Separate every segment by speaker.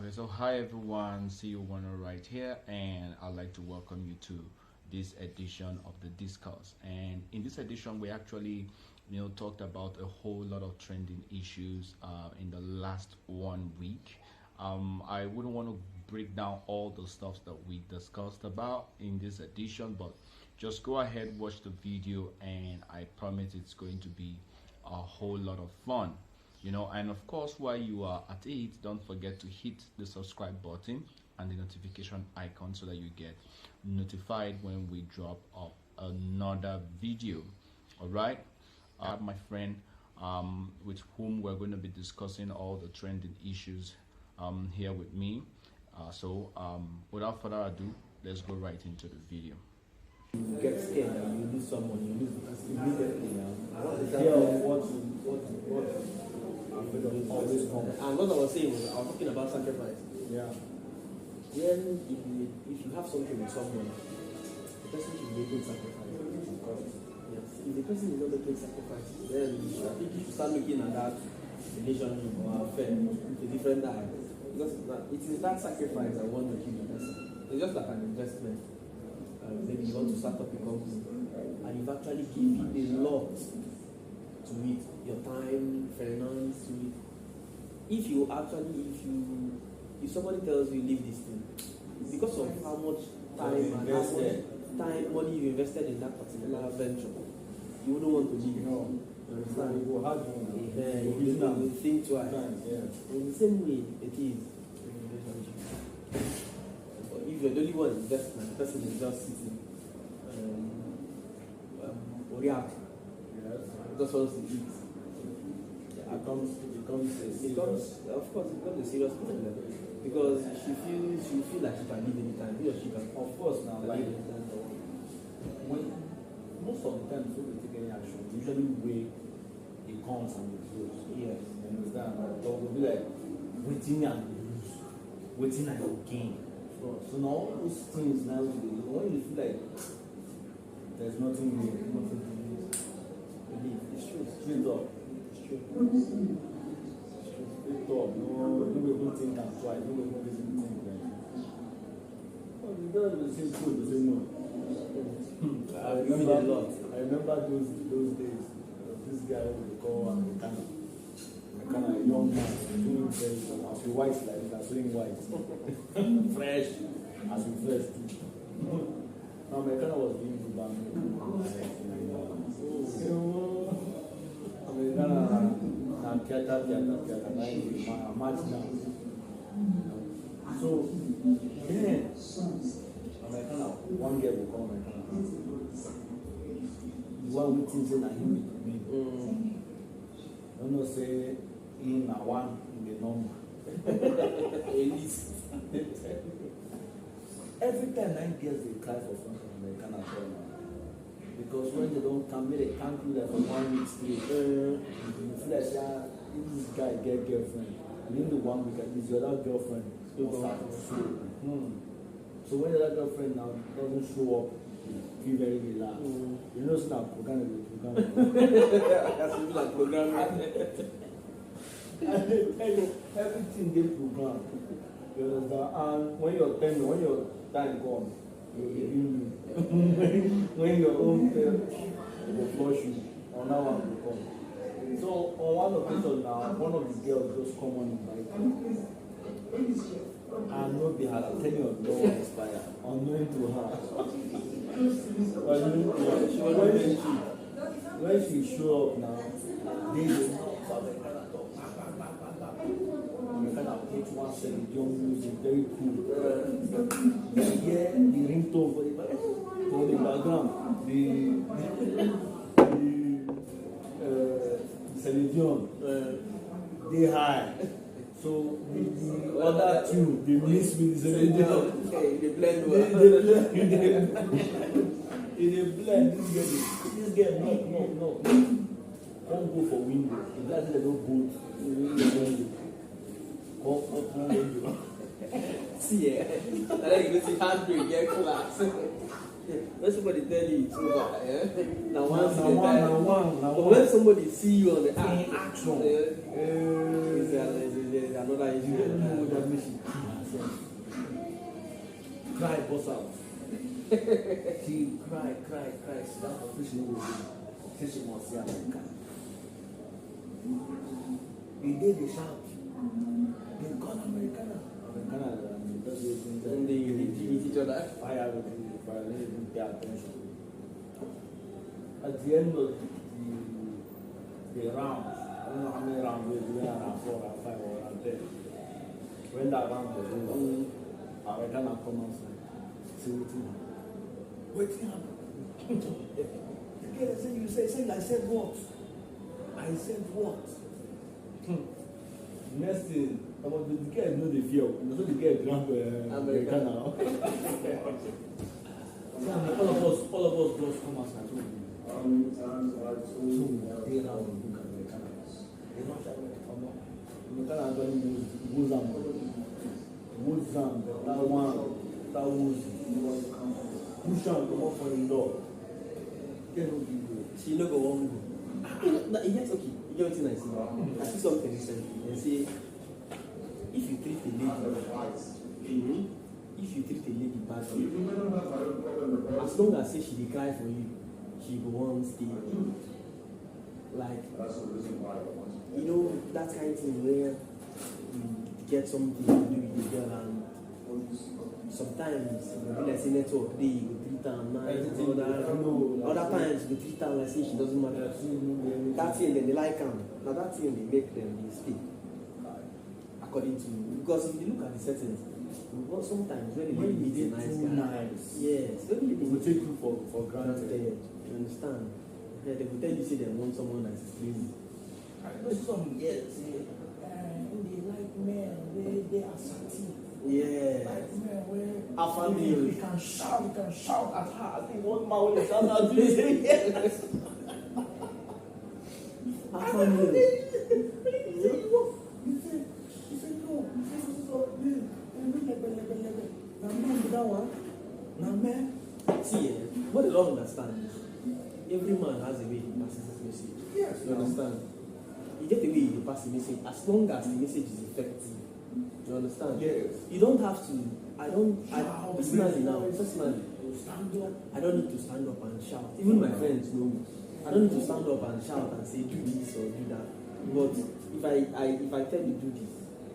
Speaker 1: Okay, so hi everyone, see you Warner right here, and I'd like to welcome you to this edition of the Discourse. And in this edition, we actually, talked about a whole lot of trending issues in the last 1 week. I wouldn't want to break down all the stuff that we discussed about in this edition, but just go ahead, watch the video, and I promise it's going to be a whole lot of fun. And of course, while you are at it, don't forget to hit the subscribe button and the notification icon so that you get notified when we drop up another video. All right, I have my friend with whom we're going to be discussing all the trending issues here with me. So without further ado, let's go right into the video.
Speaker 2: You get scared and you lose someone, you lose the person immediately now. What always comes. And what I was saying was, I was talking about sacrifice. Yeah. Then if you have something with someone, the person should be making sacrifice. Yes. If the person is not making sacrifice, then I think you should start looking at that relationship or affair with a different eye. Because it is that sacrifice I want to keep the person. It's just like an investment. Maybe you want to start up a company and you've actually given a lot to it, your time, finance to it. If somebody tells you leave this thing, because of how much time and how much money you invested in that particular venture, you wouldn't want to leave. No. You understand? You will think twice. In the same way it is in a relationship. If you're the only one investing, the person is just sitting just wants to eat. It becomes a serious problem because she feel like she can leave anytime. He or she can, of course, now like
Speaker 3: when most of the time before we take any action, we usually weigh the cons and the pros.
Speaker 2: Yes.
Speaker 3: You understand? But we'll be like, waiting and lose, waiting and gain. So now all those things now, when you feel like there's nothing new, nothing to lose, believe it's true. Straight up. It's true. Straight up. No even think and twice. No even listen to think like. Well, we don't the same food, the same one. I remember those days. This guy we call Americana. Kind of young man, doing fresh, as we white like that, doing white, fresh, as we fresh too. Now my kind was doing good band. Americana na theater, like match now. So then, Americana, one girl will call Americana. The one we think say na him be me. Don't know say. In a one in the number. At least. Every time 9 girls they cry for something American at all now. Because when they don't come, they can't do that for 1 week straight. You feel like this guy get girlfriend. Within the 1 week at least your other girlfriend still start to show. So when the other girlfriend now doesn't show up, you feel very relaxed. You know it's not programming.
Speaker 2: That's like programming.
Speaker 3: Everything gets programmed. You understand? And when your time comes, when your own will flush you, on that one will come. So on one occasion now, one of the girls just come on and bite me. And no be her telling your door will expire, unknowing to her. When she show up now, they will not kind of put one second, young music, very cool. You hear the ringtone for the background, the Celine they high. So the other two, they mix with the Celine
Speaker 2: they blend
Speaker 3: this girl, no. Don't go for window. If that's they don't boot,
Speaker 2: see, I like to see handbrake get class. When somebody tell you it's over, now when somebody see you on the action, is another issue.
Speaker 3: she killed herself. Cry, boss out. She cried. She got for fish no go. Say she must see America. The day they shout, they call Americana.
Speaker 2: And they hit each other.
Speaker 3: Fire with the fire, they didn't pay attention. At the end of the round, I don't know how many rounds we were around 4 or 5 or around 10. When that round was over, Americana come outside. Say what happened? You say, I said what? I said what? Next thing, about the girl know the fear. So the girl drank American now. All of us just come outside. So they now look at American. They don't shout American actually Wozam, that one, that was push on come up for the door.
Speaker 2: She no go one go. Yes, okay. You get what I see. I see something recently. They say if you treat a lady badly, as long as say she dey cry for you, she go want stay. Like, you know, that kind of thing where you get something to do with the girl and sometimes you be like say network day you go treat her nice, other times you go treat her like say she doesn't matter. That thing then they like her. Now that thing they make them they stay. According to, because if you look at the settings, sometimes when they meet a nice guy, yes, when they
Speaker 3: take you for granted.
Speaker 2: You understand? They will tell you say they want someone that is crazy.
Speaker 3: I know some girls say, they like men, they are satiric.
Speaker 2: Yeah.
Speaker 3: Like men where
Speaker 2: Alpha
Speaker 3: you
Speaker 2: male.
Speaker 3: can shout at her. I think one man will shout at you say yes.
Speaker 2: Alpha male.
Speaker 3: He said no. That one. Now man.
Speaker 2: See, what they don't understand is every man has a way he passes his message.
Speaker 3: Yes.
Speaker 2: You understand? You get the way you pass the message as long as the message is effective. You understand?
Speaker 3: Yes.
Speaker 2: You don't have to. Personally,
Speaker 3: Stand up.
Speaker 2: I don't need to stand up and shout. Even my friends know me. I don't need to stand up and shout and say do this or do that. But if I tell you do this,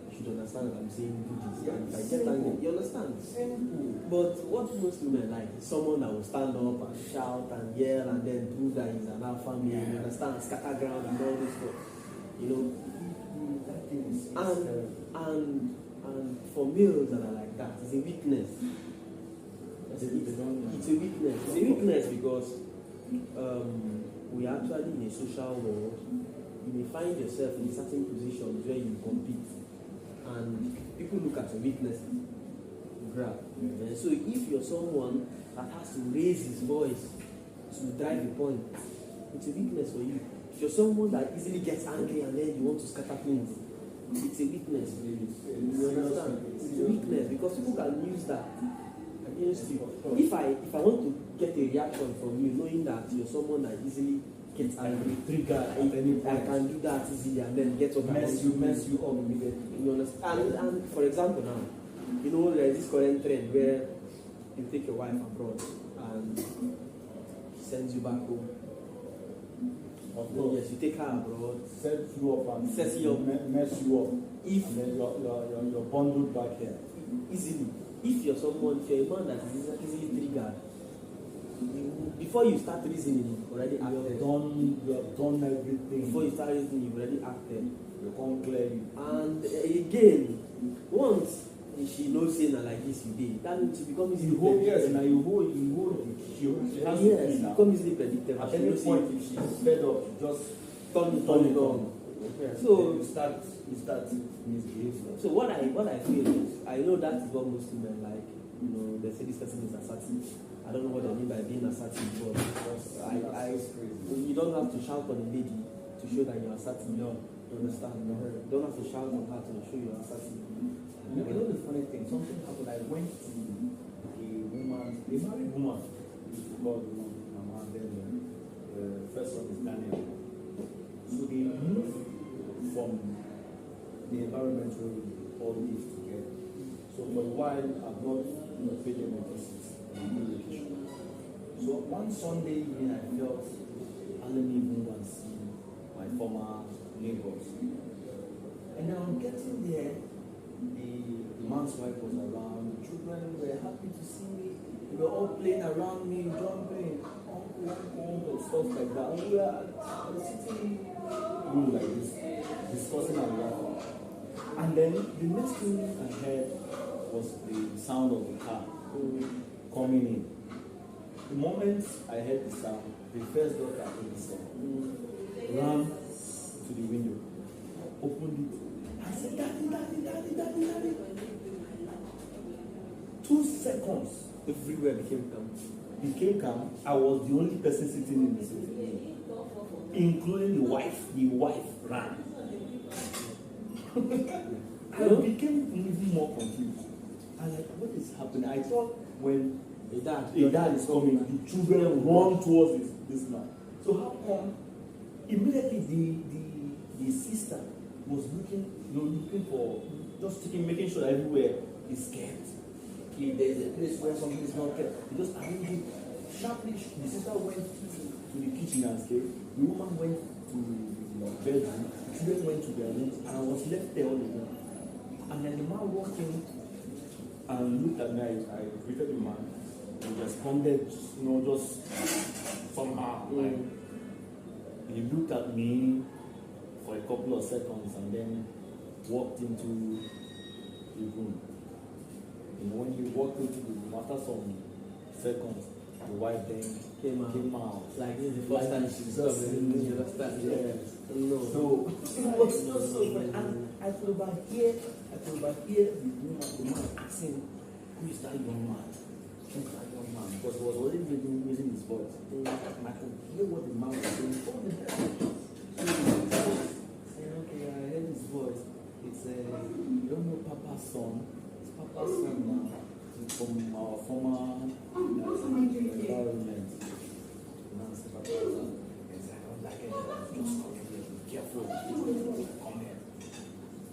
Speaker 2: you should understand that I'm saying do this.
Speaker 3: Yeah,
Speaker 2: and if I get angry, you understand?
Speaker 3: Simple.
Speaker 2: But what most women like is someone that will stand up and shout and yell and then prove that he's an alpha male. You understand? Scatter ground and all this stuff. You know.
Speaker 3: That thing is
Speaker 2: And for males that are like that, it's a weakness. It's a weakness. It's a weakness because we are actually in a social world. You may find yourself in certain positions where you compete, and people look at your weakness, grab. And so if you're someone that has to raise his voice to drive a point, it's a weakness for you. If you're someone that easily gets angry and then you want to scatter things, it's a weakness. You understand? It's a weakness because people can use that against you. If I want to get a reaction from you, knowing that you're someone that easily gets angry,
Speaker 3: trigger at any point.
Speaker 2: I can do that easily and then get what I want to
Speaker 3: mess you up immediately.
Speaker 2: You understand? And for example now, you know there's this current trend where you take your wife abroad and she sends you back home. Yes, you take her abroad,
Speaker 3: Set you up and
Speaker 2: mess you up.
Speaker 3: Mess you up.
Speaker 2: If
Speaker 3: And then you're bundled back here.
Speaker 2: easily, if you're someone, if you're a man that is easily triggered, before you start reasoning, you've already acted.
Speaker 3: You have done everything.
Speaker 2: Before you start reasoning, you've already acted.
Speaker 3: You can't clear you.
Speaker 2: And again, once she knows saying like this, you did. That means she becomes easily predictable.
Speaker 3: Yes, now you hold she has to
Speaker 2: Yes,
Speaker 3: be
Speaker 2: she
Speaker 3: now.
Speaker 2: becomes easily predictable.
Speaker 3: At
Speaker 2: She
Speaker 3: any
Speaker 2: knows
Speaker 3: point,
Speaker 2: saying,
Speaker 3: if she's fed up, you just
Speaker 2: turn it on.
Speaker 3: Yes.
Speaker 2: So
Speaker 3: you start misbehaving.
Speaker 2: So what I feel is, I know that is what most women like. You know, they say this person is assertive. I don't know what they mean by being assertive, but you don't have to shout on a lady to show that you're assertive. You understand? You don't have to shout on her to show you're assertive.
Speaker 3: You know the funny thing, something happened. I went to a married woman, used to call the woman, and then the first one is Daniel. So they moved from the environment where we all live together. So for a while, I've not paid any visits in the location. So one Sunday evening, I felt I didn't even want to see my former neighbors. And then I'm getting there, the man's wife was around, the children were happy to see me, they were all playing around me, jumping, uncle, stuff like that. And we were sitting room like this, discussing and laughing. And then the next thing I heard was the sound of the car coming in. The moment I heard the sound, the first daughter in the cell ran to the window, opened it. I said, Daddy, Daddy, Daddy, Daddy, Daddy. 2 seconds, everywhere became calm. Became calm. I was the only person sitting in the sitting room, including the wife. The wife ran. I became even more confused. I was like, what is happening? I thought when a dad is coming, the children run towards this man. So how come immediately the sister was looking for, just making sure that everywhere is kept. If there's a place where something is not kept, just arrange it sharply. The sister went to the kitchen and stayed. The woman went to the bedroom. The children went to their rooms, and I was left there all alone. And then the man walked in and looked at me. I greeted the man and responded, just somehow. Like, he looked at me for a couple of seconds and then walked into the room. When he walked into the room, after some seconds, the wife then came out. Like this is the first time she saw me. You understand? Yes. No. So it was so funny. And I could overhear the man asking, who is that young man? Who is that young man? Because he was already using his voice. I could hear what the man was saying. Okay, I heard his voice. It's you don't know Papa's son. It's Papa's son now. It's from our former environment. Just come here, be careful. Come here.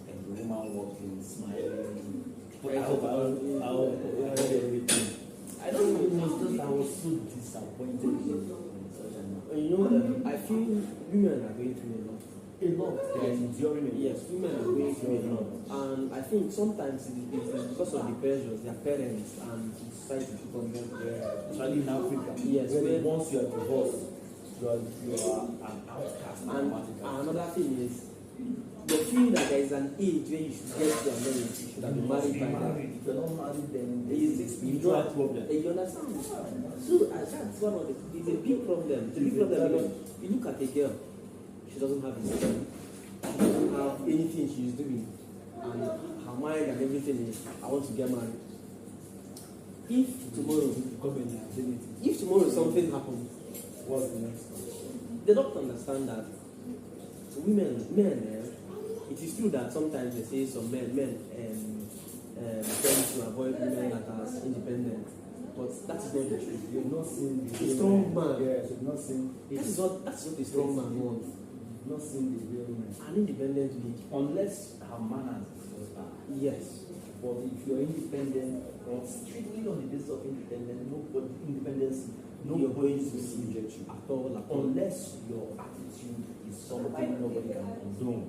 Speaker 3: And the woman walked in, smiling. I heard everything. I don't know, it was just I was so disappointed in such a man.
Speaker 2: I feel women are going through a lot.
Speaker 3: They are enduring it.
Speaker 2: Yes, women are going through a lot. And I think sometimes it's because of the pressures their parents and society put on them.
Speaker 3: Especially in Africa.
Speaker 2: Yes,
Speaker 3: where once you are divorced, you are an outcast.
Speaker 2: And another thing is, they feel that there is an age where you should get your marriage, you should have been married by now.
Speaker 3: If you're not married, then
Speaker 2: It's a spiritual
Speaker 3: problem.
Speaker 2: You understand? So that's one of it's a big problem. It's a big problem because you look at a girl, she doesn't have a son, she doesn't have anything she's doing, and her mind and everything is, I want to get married. If tomorrow something happens,
Speaker 3: What's the next one?
Speaker 2: they don't understand that men, it is true that sometimes they say some men tend to avoid women that are independent, but that is not the truth.
Speaker 3: You've not seen the
Speaker 2: A strong man.
Speaker 3: Yes, you've not seen.
Speaker 2: That's what a strong man wants.
Speaker 3: You've not seen the real man.
Speaker 2: An independent lady.
Speaker 3: Unless her manners was bad.
Speaker 2: Yes.
Speaker 3: But if you're independent, or strictly on the basis of independence, nobody is going to subject you
Speaker 2: At all.
Speaker 3: unless your attitude is something nobody can condone.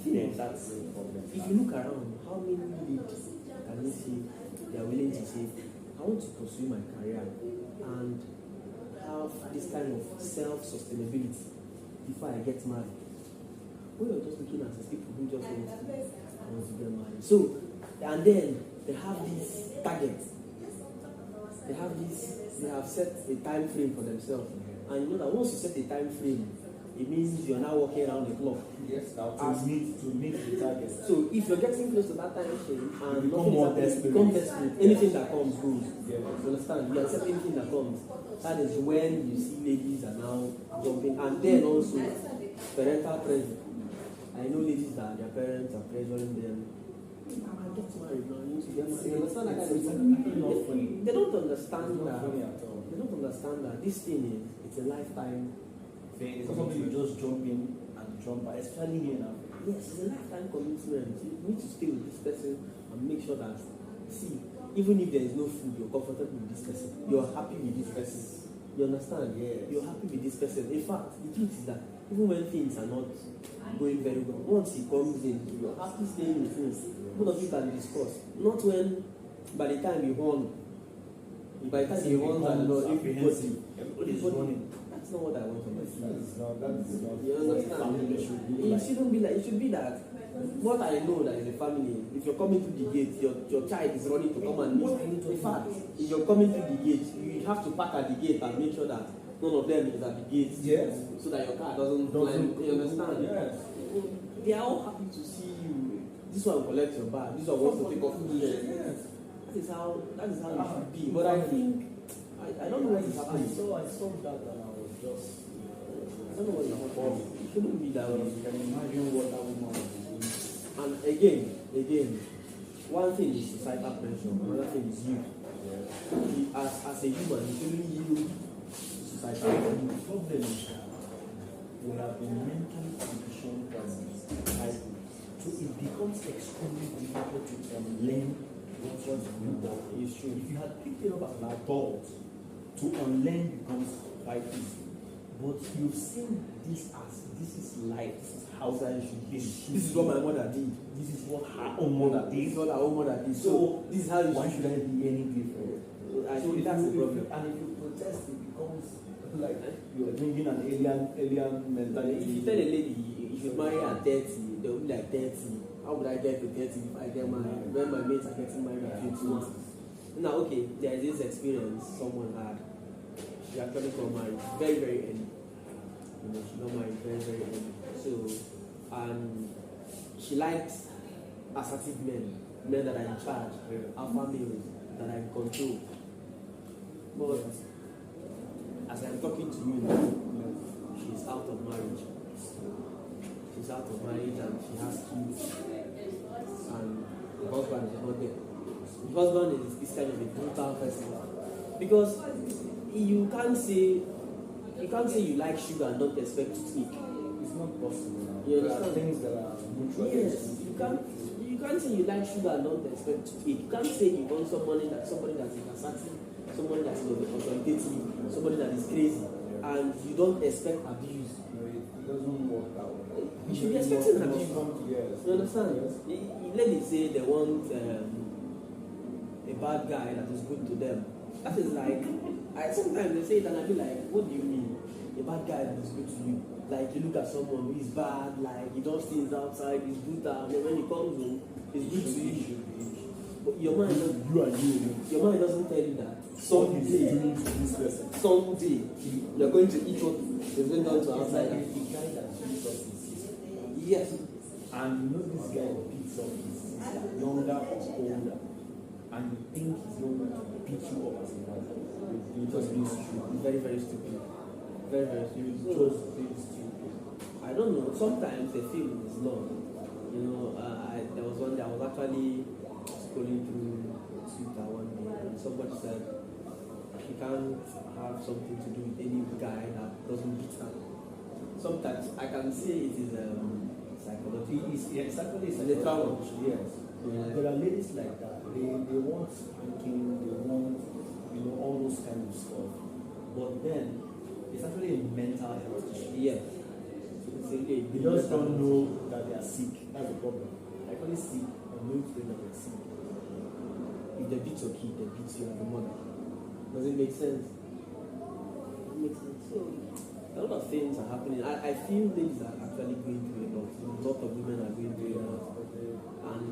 Speaker 3: Then that's the problem.
Speaker 2: If you look around, how many ladies can you see they are willing to say, I want to pursue my career and have this kind of self-sustainability before I get married? We are just looking at these people who just want to get married. So, and then they have these targets. They have set a time frame for themselves. And you know that once you set a time frame, it means you are now walking around the clock.
Speaker 3: Yes, to meet the target.
Speaker 2: So if you're getting close to that time frame and
Speaker 3: You become more desperate.
Speaker 2: anything that comes goes.
Speaker 3: Yeah.
Speaker 2: You understand? You accept anything that comes. That is when you see ladies are now jumping. And then also parental pressure. I know ladies that their parents are pressuring them. I get married now, you need to get married. You understand that kind of thing? They don't understand that. They don't understand that this thing is it's a lifetime
Speaker 3: thing. It's something you just jump in and jump out, especially here now.
Speaker 2: Yes, it's a lifetime commitment. You need to stay with this person and make sure that, see, even if there is no food, you're comfortable with this person. You're happy with this person. You understand?
Speaker 3: Yes.
Speaker 2: You're happy with this person. In fact, the truth is that even when things are not going very well, once he comes in, you're happy staying with him. Both of you can discuss. Not when, by the time you run, by the time you run, everybody's running. That's not what I want from my friends. You understand? It shouldn't be like, it should be that. What I know that is a family, if you're coming through the gate, your child is running to come and meet. In fact, if you're coming through the gate, you have to park at the gate and make sure that none of them is at the gate.
Speaker 3: Yes.
Speaker 2: So that your car doesn't climb. You understand?
Speaker 3: Yes.
Speaker 2: They are all happy to see you. This one collect your bag. This one wants to take off the shirt.
Speaker 3: Yes.
Speaker 2: That is how it should be. But I think I don't know what is happening.
Speaker 3: I saw that and I was just
Speaker 2: I don't know what is happening. It shouldn't be that way.
Speaker 3: you can imagine what that woman was doing.
Speaker 2: And again, one thing is societal pressure, another thing is you. As a human, you shouldn't yield to societal pressure.
Speaker 3: The problem is that we have been mentally conditioned from childhood. So it becomes extremely difficult to unlearn what you know.
Speaker 2: It's true.
Speaker 3: If you had picked it up as an adult, to unlearn becomes quite easy. But you've seen this is life, this is how that should be.
Speaker 2: This is what my mother did.
Speaker 3: This is what her own mother did.
Speaker 2: This is what our own mother did.
Speaker 3: So
Speaker 2: this is how you
Speaker 3: why should I be any different?
Speaker 2: I
Speaker 3: So
Speaker 2: think that's the problem.
Speaker 3: And if you protest, it becomes like you're bringing an alien mentality.
Speaker 2: If you tell a lady you should marry at 30, they'll be like 30. How would I get to 30 if I get married? When my mates are getting married at 50. Now, okay, there is this experience someone had. She actually got married very, very early. You know, she got married very, very early. So, and she likes assertive men that are in charge, alpha males that are in control. But as I'm talking to you now, she's out of marriage. She's out of marriage and she has kids. And the husband is not there. The husband is kind of a brutal person. Because you can't say you like sugar and don't expect to eat.
Speaker 3: It's not possible.
Speaker 2: You
Speaker 3: There are
Speaker 2: understand?
Speaker 3: things that are mutually
Speaker 2: Yes, you can't say you like sugar and don't expect to eat. You can't say you want somebody that is assertive, somebody that is authoritative, somebody that is crazy, and you don't expect abuse.
Speaker 3: No, it doesn't work out.
Speaker 2: You should be expecting abuse.
Speaker 3: Yes.
Speaker 2: You understand?
Speaker 3: Yes.
Speaker 2: Let me say they want a bad guy that is good to them. That is like, sometimes they say it and I be like, what do you mean? A bad guy that is good to you? Like you look at someone who is bad, like he does things outside, he's brutal, and then when he comes home, he's good to you. But your mind doesn't tell you that someday you're going to eat what is going down to outside.
Speaker 3: Like the guy that beats up his sister.
Speaker 2: Yes.
Speaker 3: And you know this guy beats up his sister, younger or older, and you think he's going to beat you up as a brother. You just be stupid.
Speaker 2: Very, very stupid. Very, very stupid.
Speaker 3: Just be stupid.
Speaker 2: I don't know. Sometimes they feel it's love. You know, there was one day I was actually scrolling through Twitter one day, and somebody said she can't have something to do with any guy that doesn't beat her. Sometimes I can say it is psychological.
Speaker 3: It's actually
Speaker 2: a trauma.
Speaker 3: Yes.
Speaker 2: Yeah.
Speaker 3: There are ladies like that. They want spanking, they want all those kind of stuff. But then it's actually a mental health issue.
Speaker 2: Yeah.
Speaker 3: They just don't know that they are sick. That's the problem. They're actually sick and don't know that they're sick.
Speaker 2: If they beat your kid, they beat you as a mother. Does it make sense? It makes sense. So a lot of things are happening. I feel ladies are actually going through a lot. A lot of women are going through a lot. And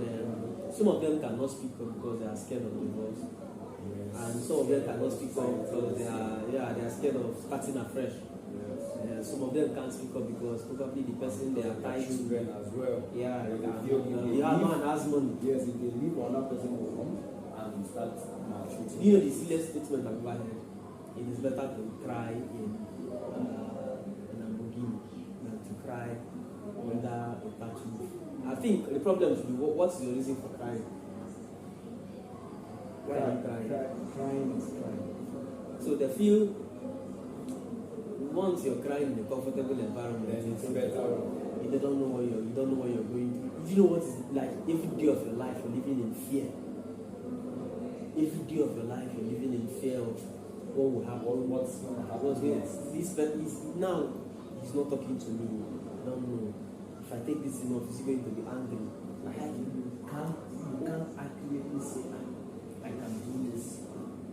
Speaker 2: some of them cannot speak up because they are scared of divorce. Yes. And some of them cannot speak up because they are scared of starting afresh. Some of them can't speak up because probably the person they are tied to.
Speaker 3: Children as well.
Speaker 2: Yeah,
Speaker 3: the
Speaker 2: man has money.
Speaker 3: Yes, if they leave, another person will come and start maltreating.
Speaker 2: You know the silliest statement I've ever heard? It is better to cry in a Lamborghini than to cry under a tattoo. I think the problem should be what's your reason for crying? Why are you crying?
Speaker 3: Crying is crying.
Speaker 2: So they feel once you're crying in a comfortable environment,
Speaker 3: Then it's better.
Speaker 2: they don't know what you don't know what you're going through. You know what is like every day of your life you're living in fear. Every day of your life you're living in fear of what will happen, what's going to happen. This is now he's not talking to me. I don't know. If I take this enough, is he going to be angry?
Speaker 3: You can't accurately say I can do this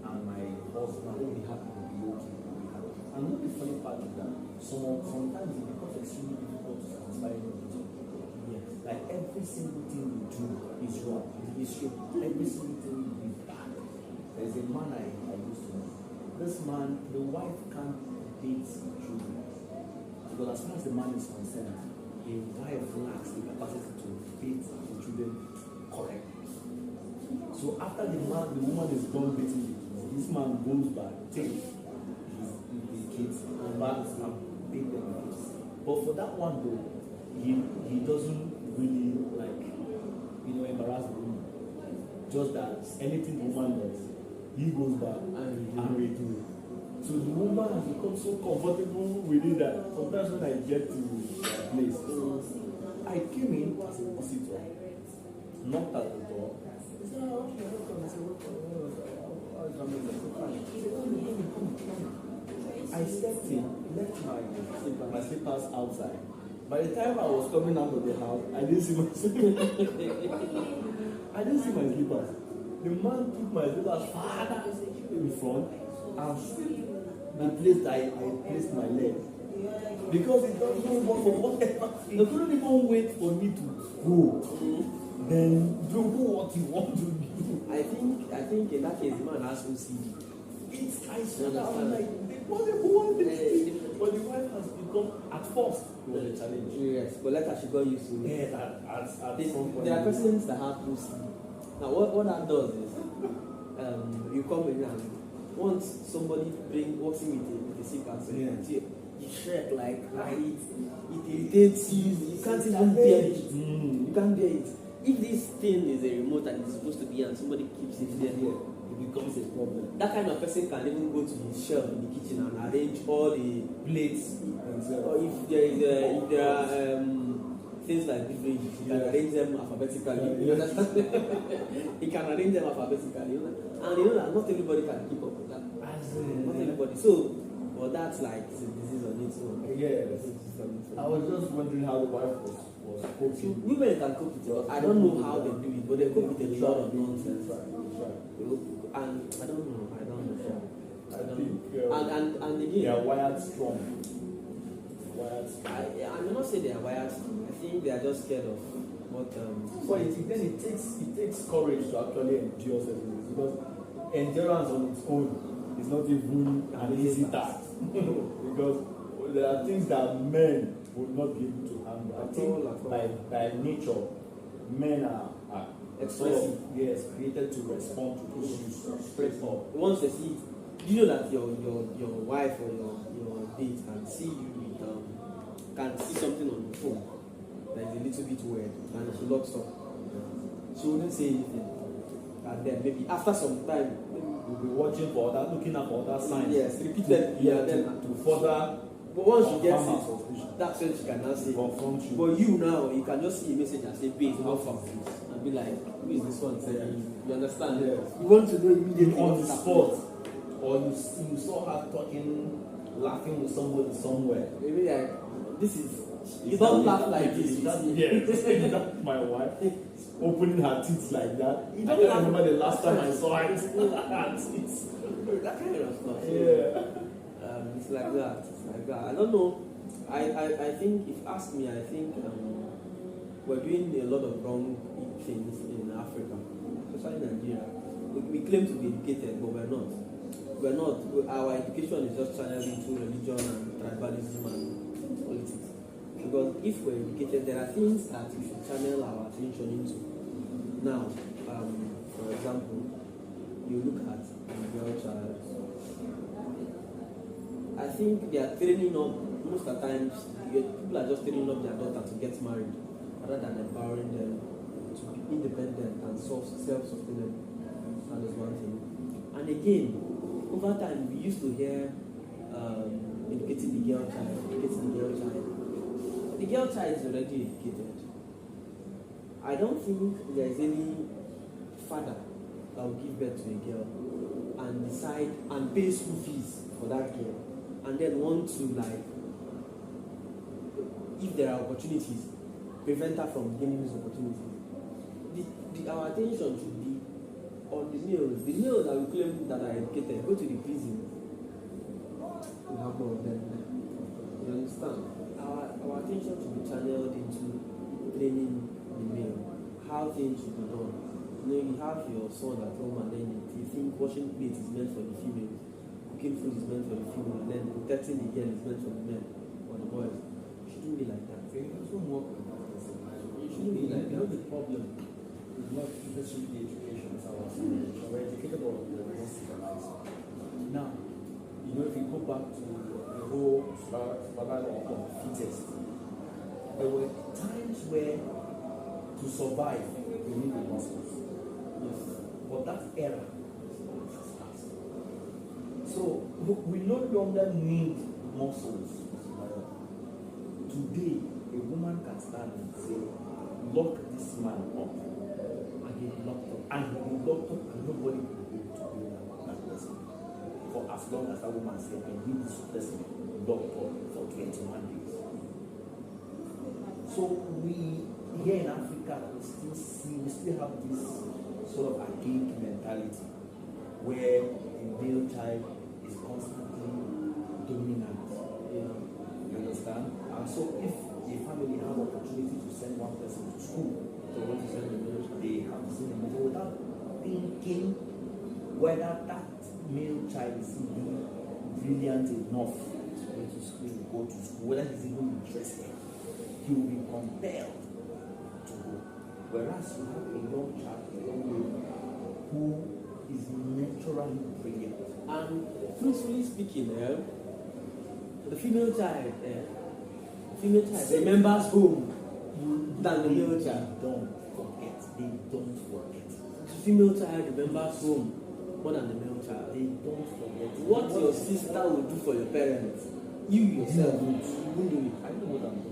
Speaker 3: and my husband will be happy, will be okay, will be happy. And not the funny part is that sometimes it becomes extremely difficult to satisfy your vision. Yes. Like every single thing you do is wrong. It's true. Every single thing you do is bad. There's a man I used to know. This man, the wife can't date children. Because as far as the man is concerned, a wife lacks the capacity to date the children correctly. So after the woman is done dating the kids, this man goes back, takes the kids and back and date them the kids. But for that one though, he doesn't really embarrass the woman. Just that anything the woman does, he goes back and redo it. So the woman has become so comfortable with it that sometimes when I get to the place, I came in as a visitor, knocked at the door. He said, "Oh, okay, welcome." I said, I stepped in, left my slippers outside. By the time I was coming out of the house, I didn't see my slippers. I didn't see my slippers. The man took my slippers farther in front and the place I placed my leg. Because it doesn't work for whatever. They couldn't even wait for me to go. Then do what you want to do.
Speaker 2: I think in that case the man has OCD.
Speaker 3: I saw that I was like, what the woman did. But the wife has become at first was a challenge.
Speaker 2: Yes, but later she got used to it.
Speaker 3: Yeah, at some point.
Speaker 2: There are persons that have OCD. Now what that does is you come in and once somebody walks in with a sick person, you shrek like it irritates you. You can't even bear it. You can't bear it. If this thing is a remote and it's supposed to be and somebody keeps it there, it becomes a problem. That kind of person can even go to his shelf in the kitchen and arrange all the plates. Or if there are things like beverages, he can arrange them alphabetically. You understand? He can arrange them alphabetically. And you know that not everybody can keep up with that. Not everybody. So, well, that's like it's a disease on its own.
Speaker 3: Yes. I was just wondering how the wife was coping.
Speaker 2: Women can cope with it. I don't know how they do it, but they cope with a lot of nonsense. And I don't know. And again,
Speaker 3: they are wired strong.
Speaker 2: I may not say they are wired strong. I think they are just scared of what.
Speaker 3: So it takes courage to actually endure certain things, because endurance on its own is not even an easy task. Because there are things that men would not be able to handle. I think by nature, men are expressive. Yes, created to respond to issues straight up.
Speaker 2: Once they see, you know that your wife or your date can see you can see something on the phone that is a little bit weird and she locks up. She wouldn't say anything. And then maybe after some time,
Speaker 3: we'll be watching for other, looking up for other signs.
Speaker 2: Yes, repeatedly.
Speaker 3: Yeah, then to further.
Speaker 2: But once she gets it, that's when she can now say.
Speaker 3: Confront you.
Speaker 2: But you now, you can just see a message and say, "Babe, how far?" And be like, "Who is this one saying?" You understand?
Speaker 3: Yes.
Speaker 2: You want to know immediately
Speaker 3: on the spot, or you saw her talking, laughing with somebody somewhere.
Speaker 2: Maybe like, this is. You don't laugh like this.
Speaker 3: That's my wife opening her teeth like that.
Speaker 2: You
Speaker 3: I
Speaker 2: don't
Speaker 3: can't remember the last time I saw it.
Speaker 2: That kind of stuff.
Speaker 3: Yeah.
Speaker 2: It's like that. I don't know. I think, if you ask me, I think we're doing a lot of wrong things in Africa, especially Nigeria. We claim to be educated, but we're not. We're not. Our education is just channeled into religion and tribalism and politics. Because if we're educated, there are things that we should channel our attention into. Now, for example, you look at a girl child. I think they are training up, most of the times, people are just training up their daughter to get married, rather than empowering them to be independent and self-sustainable. That is one thing. And again, over time, we used to hear educating the girl child. the girl child is already educated. I don't think there is any father that will give birth to a girl and decide and pay school fees for that girl and then want to, like, if there are opportunities, prevent her from gaining these opportunities. Our attention should be on the males. The males that we claim that are educated, go to the prison. We have more of them. You understand? Our attention should be channeled into training the male, how things should be done. You know, you have your son at home and then you think washing plates is meant for the females, cooking food is meant for the female, and then protecting the girl is meant for the men or the boys. It shouldn't be like that. It shouldn't be like that.
Speaker 3: The problem is not necessarily the education, as I was saying. We're educated or we're more civilized. Now, you know, if you go back to the whole survival of the fittest, there were times where to survive you need the muscles. Yes. But that era has passed. So we no longer need muscles. Today, a woman can stand and say, lock this man up. And he locked up. And he will locked up and nobody will be able to do that person. For as long as that woman said, I need this person locked up for 21 days. So we, here in Africa, we still have this sort of archaic mentality where the male child is constantly dominant. You understand? And so if a family have opportunity to send one person to school, they want to send the male child, they have to send the male without thinking whether that male child is even brilliant enough to go to school, whether he's even interested. He will be compelled to go. Whereas you have a young child, a young lady, who is naturally brilliant.
Speaker 2: And truthfully speaking, the female child remembers home than the male child.
Speaker 3: They don't forget.
Speaker 2: The female child remembers home more than the male child.
Speaker 3: They don't forget.
Speaker 2: What your sister will do for your parents, you yourself won't do it.
Speaker 3: I know what I'm doing.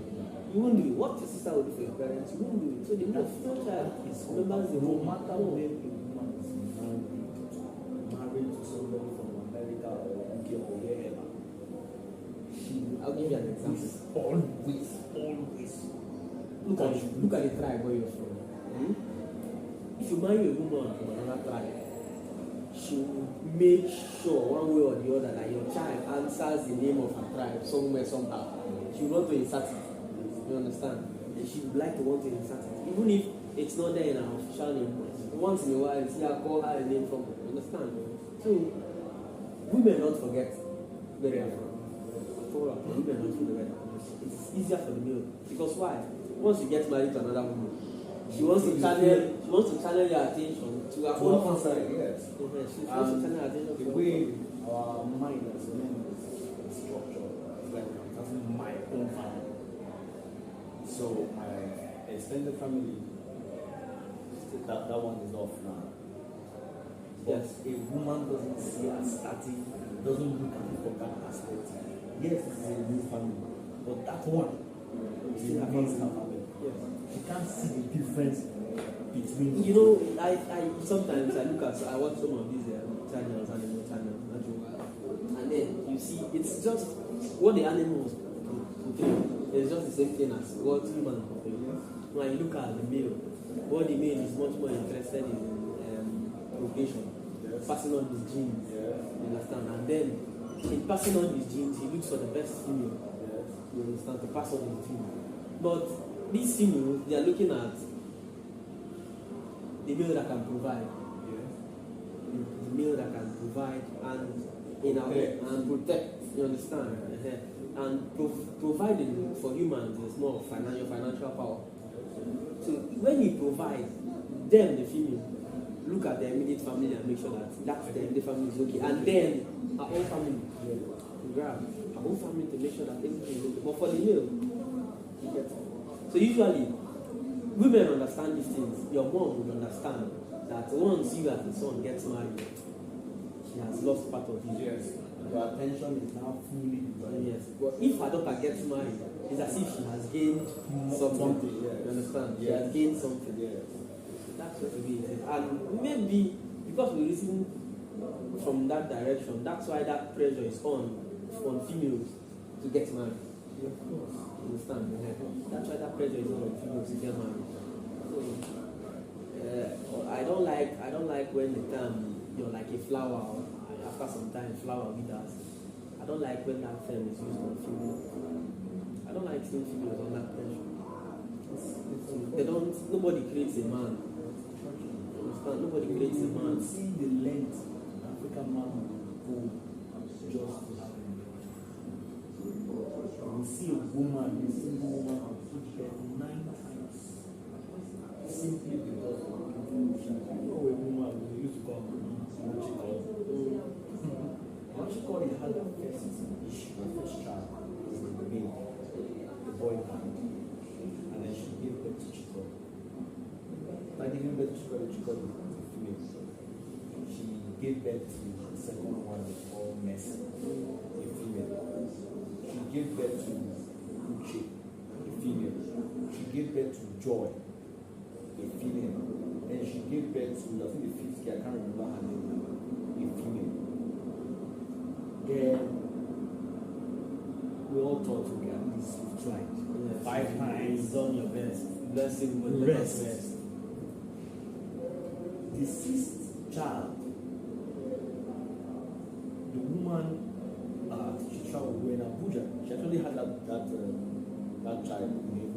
Speaker 2: You won't do it. What your sister will do for your parents, you won't do it. So the female child remembers the
Speaker 3: no
Speaker 2: home.
Speaker 3: matter where a woman is married to somebody from America or UK or wherever,
Speaker 2: I'll give you an example.
Speaker 3: Always.
Speaker 2: Look at the tribe where you're from. If you marry a woman from another tribe, she will make sure one way or the other that your child answers the name of her tribe somewhere, somehow. She will want to insert it. You understand? And she would like to want to insert it. Even if it's not there in her official name. Once in a while, you see her call her a name from her. You understand? So, women don't forget where they are from. Women don't forget. It's easier for the male. Because why? Once you get married to another woman, she wants to channel your attention to her own
Speaker 3: side. Yes.
Speaker 2: She wants to channel her attention to
Speaker 3: the way our mind as men is structured, it's like having my own family. So my extended family, that one is off now. But
Speaker 2: Yes.
Speaker 3: a woman doesn't see her starting, doesn't look at it from that perspective. Yes, this is a new family, but that one still remains her family.
Speaker 2: Yes.
Speaker 3: You can't see the difference between.
Speaker 2: You know, I sometimes I watch some of these channels, animal channels, and then you see it's just what the animals portray. It's just the same thing as what humans portray. When you look at the male, what the male is much more interested in procreation, passing on his genes. You understand? And then in passing on his genes, he looks for the best female. You understand? To pass on his genes. But these females, they are looking at the male that can provide. The male that can provide and protect. You understand? And providing for humans is more of financial power. So when you provide, them, the female, look at the immediate family and make sure that the immediate family is okay. And then our own family, grab our own family to make sure that everything is okay. But for the male, you get it. So usually, women understand these things. Your mom would understand that once you as the son gets married, she has lost part of you.
Speaker 3: Yes. Your attention is now fully divided.
Speaker 2: Yes. But if her daughter gets married, it's as if she has gained something.
Speaker 3: Yeah.
Speaker 2: You understand? She
Speaker 3: Yeah.
Speaker 2: has gained something.
Speaker 3: Yeah.
Speaker 2: That's what it is. And maybe because we listen from that direction, that's why that pressure is on females to get married.
Speaker 3: Yeah, of course.
Speaker 2: You understand? That's why that pressure is on females to get married. So I don't like when the term you're like a flower. After some time, flower withers. I don't like when that term is used on females. I don't like seeing females on that pressure. Nobody creates a man. Nobody creates a man.
Speaker 3: See the length African man will go just to have a baby. You see a woman, a single woman will put birth 9 times simply because of a woman we used to call what she called it had a first issue, the first child is the male, the boy died, and then she gave birth to Chico. By giving birth to Chico is the female. She gave birth to the second one called Mercy, a female. She gave birth to Uche, a female. She gave birth to Joy, a female. And she gave birth to, I think the fifth girl, I can't remember her name, a female. Then we all thought we at least tried.
Speaker 2: Yeah.
Speaker 3: 5 times.
Speaker 2: You've done your best. Blessing with the
Speaker 3: Rest.
Speaker 2: best.
Speaker 3: The 6th child, the woman, she traveled in Abuja. She actually had that child in Abuja.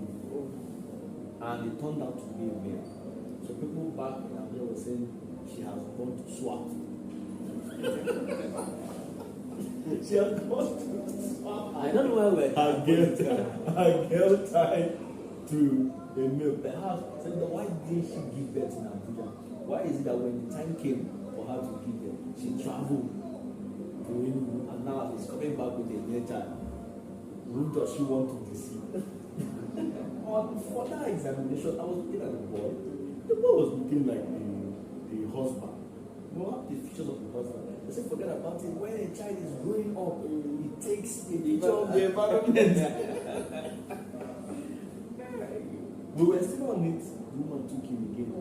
Speaker 3: And it turned out to be a male. So people back in Abuja were saying she has gone to swap. She has gone to swap.
Speaker 2: I don't know why we're
Speaker 3: Her girl tied to a male. Perhaps, so why didn't she give birth in Abuja? Why is it that when the time came for her to give birth, she traveled to Enugu and now she's coming back with a male child? Who does she want to deceive? For that examination, I was looking at the boy. The boy was looking like the husband. You know, the features of the husband. They say forget about it. When a child is growing up, it takes the picture of the environment. We were still on it. The woman took him again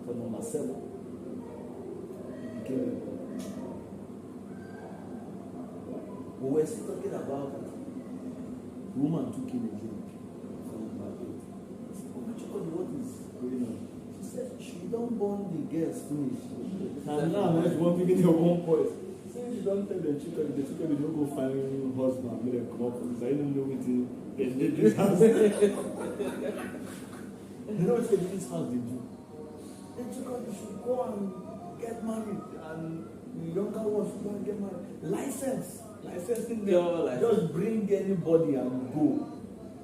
Speaker 3: for number 7. He became a boy. We were still talking about it. The woman took him again for number 8. What is going on? She said she don't born the girls finish. And now she won't begin your own voice. Since you don't tell the children they don't go find a husband, make them come up with this. I don't know what they did this house. You know what they did this house they do? The children should go and get married, and the younger ones should go and get married. Licensing them. Just bring anybody and go.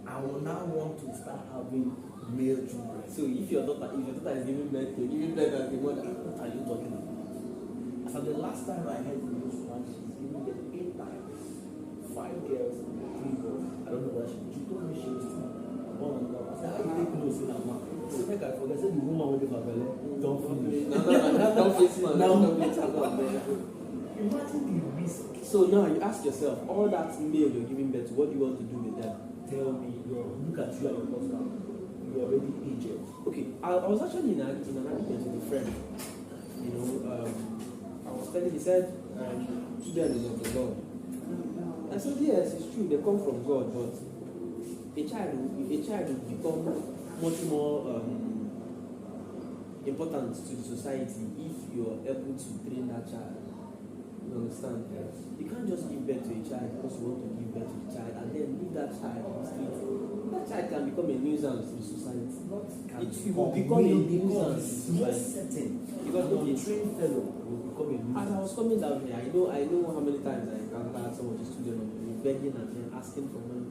Speaker 3: I will now want to start having male children.
Speaker 2: So if your daughter is giving birth as the mother,
Speaker 3: What are you talking about? As the last time I heard from this one, she's giving birth 8 times. 5 girls, 3 boys. I don't know what she told me she was 2. One and I said, I take notes in her mouth. So make I forget, say the woman with the family, don't finish.
Speaker 2: don't face man.
Speaker 3: Imagine the risk.
Speaker 2: So now you ask yourself, all that male you're giving birth to, what do you want to do with them?
Speaker 3: Tell me, look at you and your husband. You're already aged.
Speaker 2: Okay, I was actually in an argument with a friend. You know, I was telling, he said, children is of the Lord. I said, yes, it's true, they come from God, but a child will become much more important to the society if you're able to train that child. You understand?
Speaker 3: Yes.
Speaker 2: You can't just give birth to a child because you want to give birth to the child and then leave that child on the street. That child can become a nuisance to the society. It will become a nuisance to the society. Because
Speaker 3: a trained fellow will become a nuisance.
Speaker 2: as I was coming down here, I know how many times I encountered some of the students begging and then asking for money.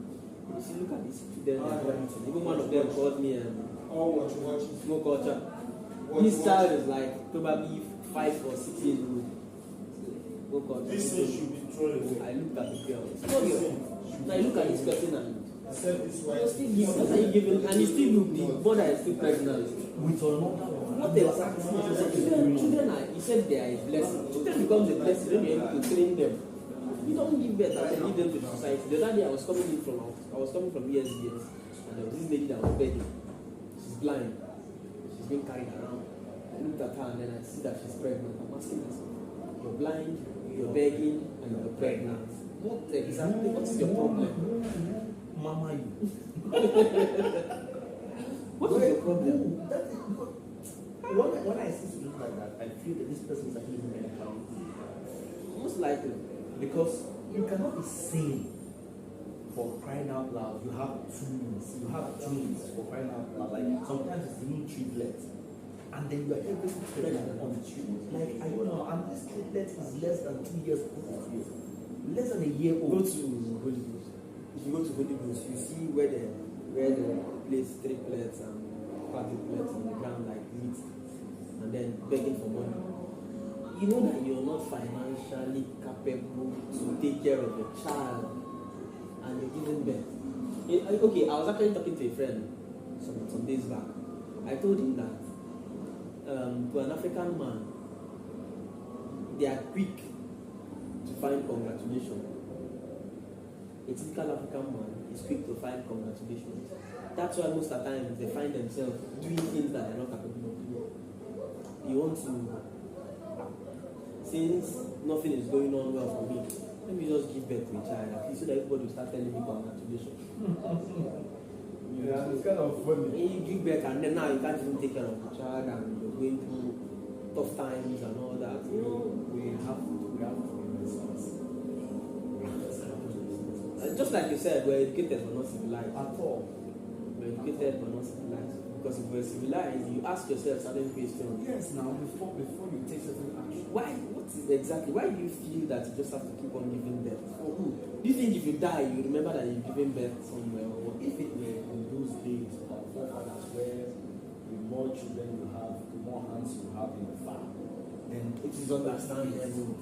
Speaker 2: You see, look at these students. Even one of them called me smoke culture. This child is like probably 5 or 6 years old.
Speaker 4: This thing should be thrown away.
Speaker 2: I looked at the girl. Now you look at this person and
Speaker 4: I said this way.
Speaker 2: you giving, and you still look, the mother is still pregnant.
Speaker 3: With another one.
Speaker 2: What exactly? Children are, you said they are a blessing. Children becomes a blessing when you're able to train them. You don't give birth and then give them to the society. The other day I was coming from ESDS, and there was this lady that was begging. She's blind. She's being carried around. I looked at her and then I see that she's pregnant. I'm asking myself, you're blind, you're begging, and you're pregnant. What exactly? What is your problem?
Speaker 3: Mama, you.
Speaker 2: What is your problem?
Speaker 3: That is because when I see something like that, I feel that this person is actually mentally ill.
Speaker 2: Most likely.
Speaker 3: Because you cannot be sane for crying out loud. You have twins for crying out loud. Like sometimes it's even triplets. And then you are able to pregnant on the street. Like, I don't know, and this triplet is less than 2 years old. Less than a year
Speaker 2: Go
Speaker 3: old.
Speaker 2: to Holy Ghost. If you go to Holy Ghost, you see where they place triplets and quadruplets on the ground like meat, and then begging for money. You know that you're not financially capable to take care of your child, and you're giving birth. Okay, I was actually talking to a friend some days back. I told him that to an African man, they are quick to find congratulations. A typical African man is quick to find congratulations. That's why most of the time they find themselves doing things that they're not capable of doing. You want to, since nothing is going on well for me, let me just give birth to a child, at least so that everybody will start telling me congratulations.
Speaker 3: Yeah, it's kind of funny.
Speaker 2: You give birth and then now you can't even take care of the child and you're going through tough times and all that.
Speaker 3: You know, we have to be responsible.
Speaker 2: Just like you said, we're educated but not civilized.
Speaker 3: At all.
Speaker 2: We're educated but not civilized. Because if we're civilized, you ask yourself certain questions.
Speaker 3: Yes, now before you take certain action.
Speaker 2: Why do you feel that you just have to keep on giving birth? For who? Do you think if you die, you remember that you're giving birth somewhere? Or
Speaker 3: If it were in those days of our forefathers where the more children you have, the more hands you have in the farm, then
Speaker 2: it is understandable.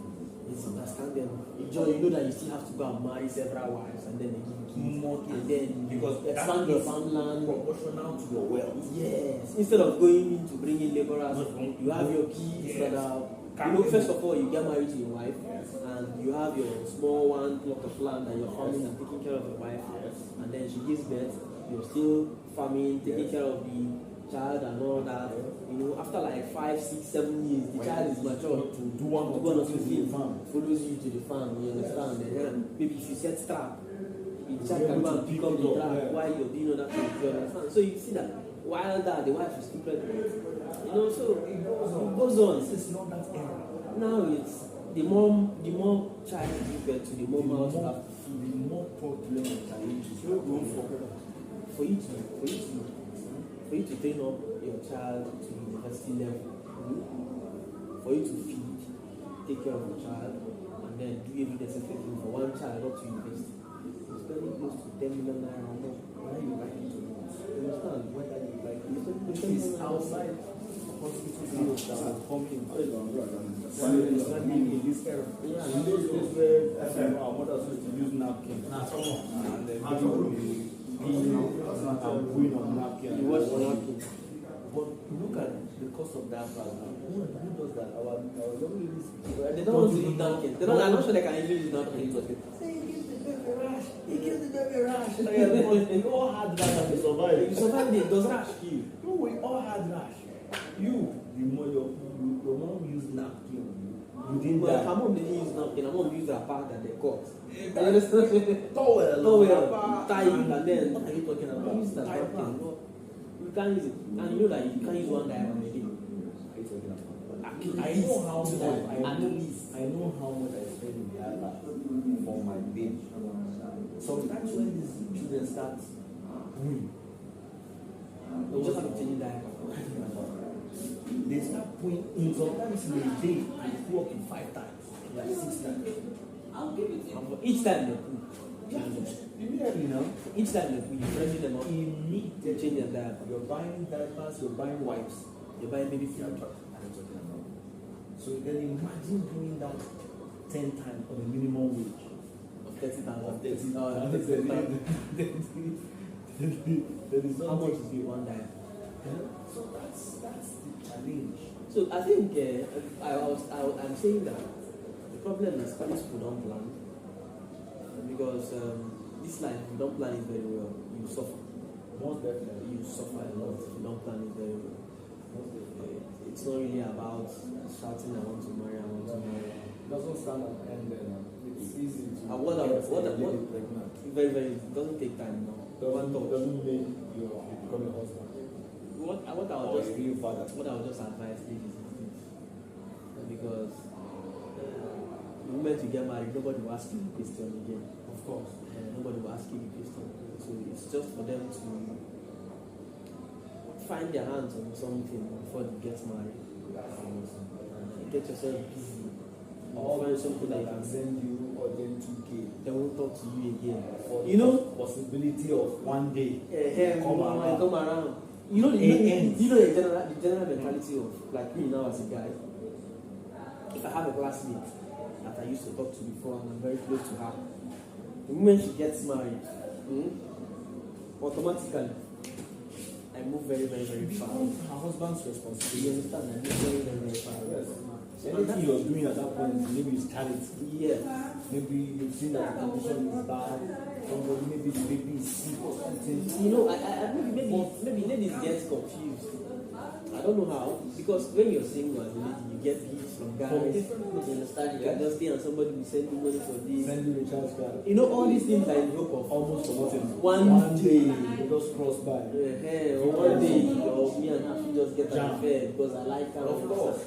Speaker 2: It's understandable. You know that you still have to go and marry several wives and then they give you kids.
Speaker 3: more kids.
Speaker 2: And then
Speaker 3: Because
Speaker 2: expand your farmland.
Speaker 3: proportional to your wealth.
Speaker 2: Yes. Instead of going in to bring in laborers, you have your kids that are. First of all, you get married to your wife, and you have your small one plot of land that you're farming and taking care of your wife, and then she gives birth. You're still farming, taking care of the child and all that. You know, after like 5, 6, 7 years, the child is mature
Speaker 3: to do one
Speaker 2: to go on to the farm, follows you to the farm. You understand? And then maybe if you set trap, the child can go and pick up the trap while you're doing other things. You understand? So you see that while that the wife is still pregnant. You know, so it goes on.
Speaker 3: This is not that era.
Speaker 2: Now it's the more child you give birth to, the more mouths you have to feed.
Speaker 3: The more problem and challenges you are going
Speaker 2: For you to train up your child to university level, for you to feed, take care of your child, and then do every necessary thing for one child up to university. It's spending close to 10 million naira a month.
Speaker 3: whether you like it or not.
Speaker 2: You understand?
Speaker 3: Whether you like it.
Speaker 2: It's
Speaker 3: Outside hospital bills that are pumping.
Speaker 2: Especially
Speaker 3: in this era.
Speaker 2: Yeah.
Speaker 3: In those days where our mothers used to use napkins. And then baby would be peeing and going on napkin.
Speaker 2: You watch the napkin.
Speaker 3: But look at the cost of that part. Who does that? Our young ladies.
Speaker 2: They don't want to use napkin. I'm not sure they can even use napkin.
Speaker 3: Say he gives the baby rash. He gives the baby rash. We all had rash and we survived.
Speaker 2: You survived it. Does rash kill you?
Speaker 3: No, we all had rash. You, the more your mom used napkin. You didn't
Speaker 2: Well,
Speaker 3: die.
Speaker 2: her mom didn't use napkin. Her mom used a part that they cut. You understand?
Speaker 3: Towel,
Speaker 2: tie it, and then
Speaker 3: what are you talking about?
Speaker 2: use the
Speaker 3: Tie
Speaker 2: napkin.
Speaker 3: back.
Speaker 2: You can't use it. And you know that you can't use one diaper a day.
Speaker 3: I know how much I know how much I spend in the other for my baby. Sometimes when these children start pooing,
Speaker 2: You just have to change diaper.
Speaker 3: they start pooing in sometimes in a day they poo up to 5 times, like 6 times.
Speaker 2: And for each time they poo,
Speaker 3: Immediately now,
Speaker 2: each time they poo, you freshen them up. You
Speaker 3: immediately
Speaker 2: change their diaper.
Speaker 3: you're buying diapers, you're buying wipes.
Speaker 2: You buy baby
Speaker 3: Yeah,
Speaker 2: food.
Speaker 3: so you can imagine doing that 10 times on a minimum wage.
Speaker 2: Of 30,000.
Speaker 3: Of 30,000.
Speaker 2: How much is the one diaper?
Speaker 3: So that's the challenge.
Speaker 2: So I think I'm saying that the problem is schools who don't plan, because this life, if you don't plan it very well, you suffer.
Speaker 3: Most definitely.
Speaker 2: You suffer a lot if you don't plan it very well. It's not really about shouting, I want to marry, I want to marry.
Speaker 3: It doesn't stand on end there. It's easy to pregnant.
Speaker 2: Very, very, it doesn't take time now.
Speaker 3: Doesn't make you become a husband.
Speaker 2: What I
Speaker 3: Or
Speaker 2: would just
Speaker 3: a real father.
Speaker 2: what I would just advise ladies is this, because the moment you get married, nobody will ask you the question again.
Speaker 3: Of course.
Speaker 2: Nobody will ask you the question. So it's just for them to find their hands on something before they get married. Get yourself busy.
Speaker 3: All
Speaker 2: Find
Speaker 3: those
Speaker 2: something
Speaker 3: people that
Speaker 2: that
Speaker 3: can send you or then 2K.
Speaker 2: they won't talk to you again.
Speaker 3: For
Speaker 2: You know,
Speaker 3: possibility of one day
Speaker 2: come around. You know the general mentality of like me now as a guy. If I have a classmate that I used to talk to before and I'm very close to her, the moment she gets married, automatically I move very, very, very far.
Speaker 3: her husband's
Speaker 2: You
Speaker 3: responsibility.
Speaker 2: understand? I move very, very, very far.
Speaker 3: Yes. Anything you're doing at that point, maybe it's charity.
Speaker 2: Yeah.
Speaker 3: Maybe you've seen that the condition is bad. Somebody, maybe the baby is sick or something.
Speaker 2: You know, maybe ladies get confused. I don't know how, because when you're single as a lady, you get gifts from guys. You understand? You can just stay and somebody will send you money for this.
Speaker 3: Send you a child's card.
Speaker 2: You know, all these things are in the hope of
Speaker 3: Almost forgotten.
Speaker 2: one day.
Speaker 3: They just cross by.
Speaker 2: Or one day, or me and Happy just get an affair because I like her.
Speaker 3: Of course.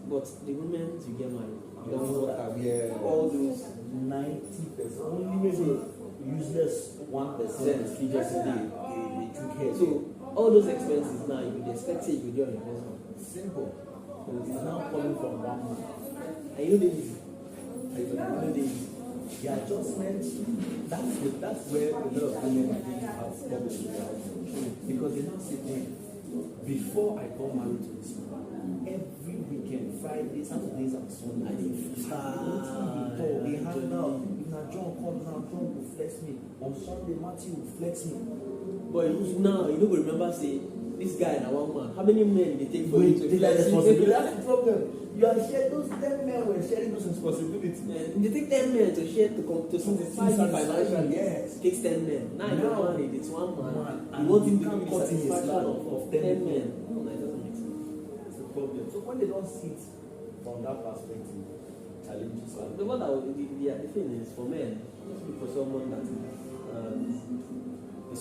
Speaker 2: But the moment you get married, you don't work out.
Speaker 3: Yeah.
Speaker 2: All those
Speaker 3: 90%. Only maybe useless 1%
Speaker 2: Figures
Speaker 3: just
Speaker 2: a day.
Speaker 3: they took care.
Speaker 2: So all those expenses now, you would expect it with your husband.
Speaker 3: Simple. It's now coming from one man.
Speaker 2: And you know the easy.
Speaker 3: The adjustment, that's where a lot of women I think have problems with their husband. Because they now say, "Hey, before I got married to this man, every weekend, Friday, Saturdays and Sundays,
Speaker 2: I didn't
Speaker 3: they hang out. If na John come now, John will flex me. On Sunday, Matthew will flex me.
Speaker 2: But now you don't remember say this guy and one man. How many men did they take for you to
Speaker 3: They like
Speaker 2: flex?
Speaker 3: responsibility. That's the problem. You are sharing those 10 men were sharing those responsibilities.
Speaker 2: They take 10 men to share to satisfy you financially.
Speaker 3: Yes.
Speaker 2: It takes 10 men. Now you're married, it's one man. You want him to give you the satisfaction of 10 men. No, that doesn't make sense.
Speaker 3: That's the problem. So when they don't see it from that perspective, challenges are
Speaker 2: The thing is, for men, just look for someone that is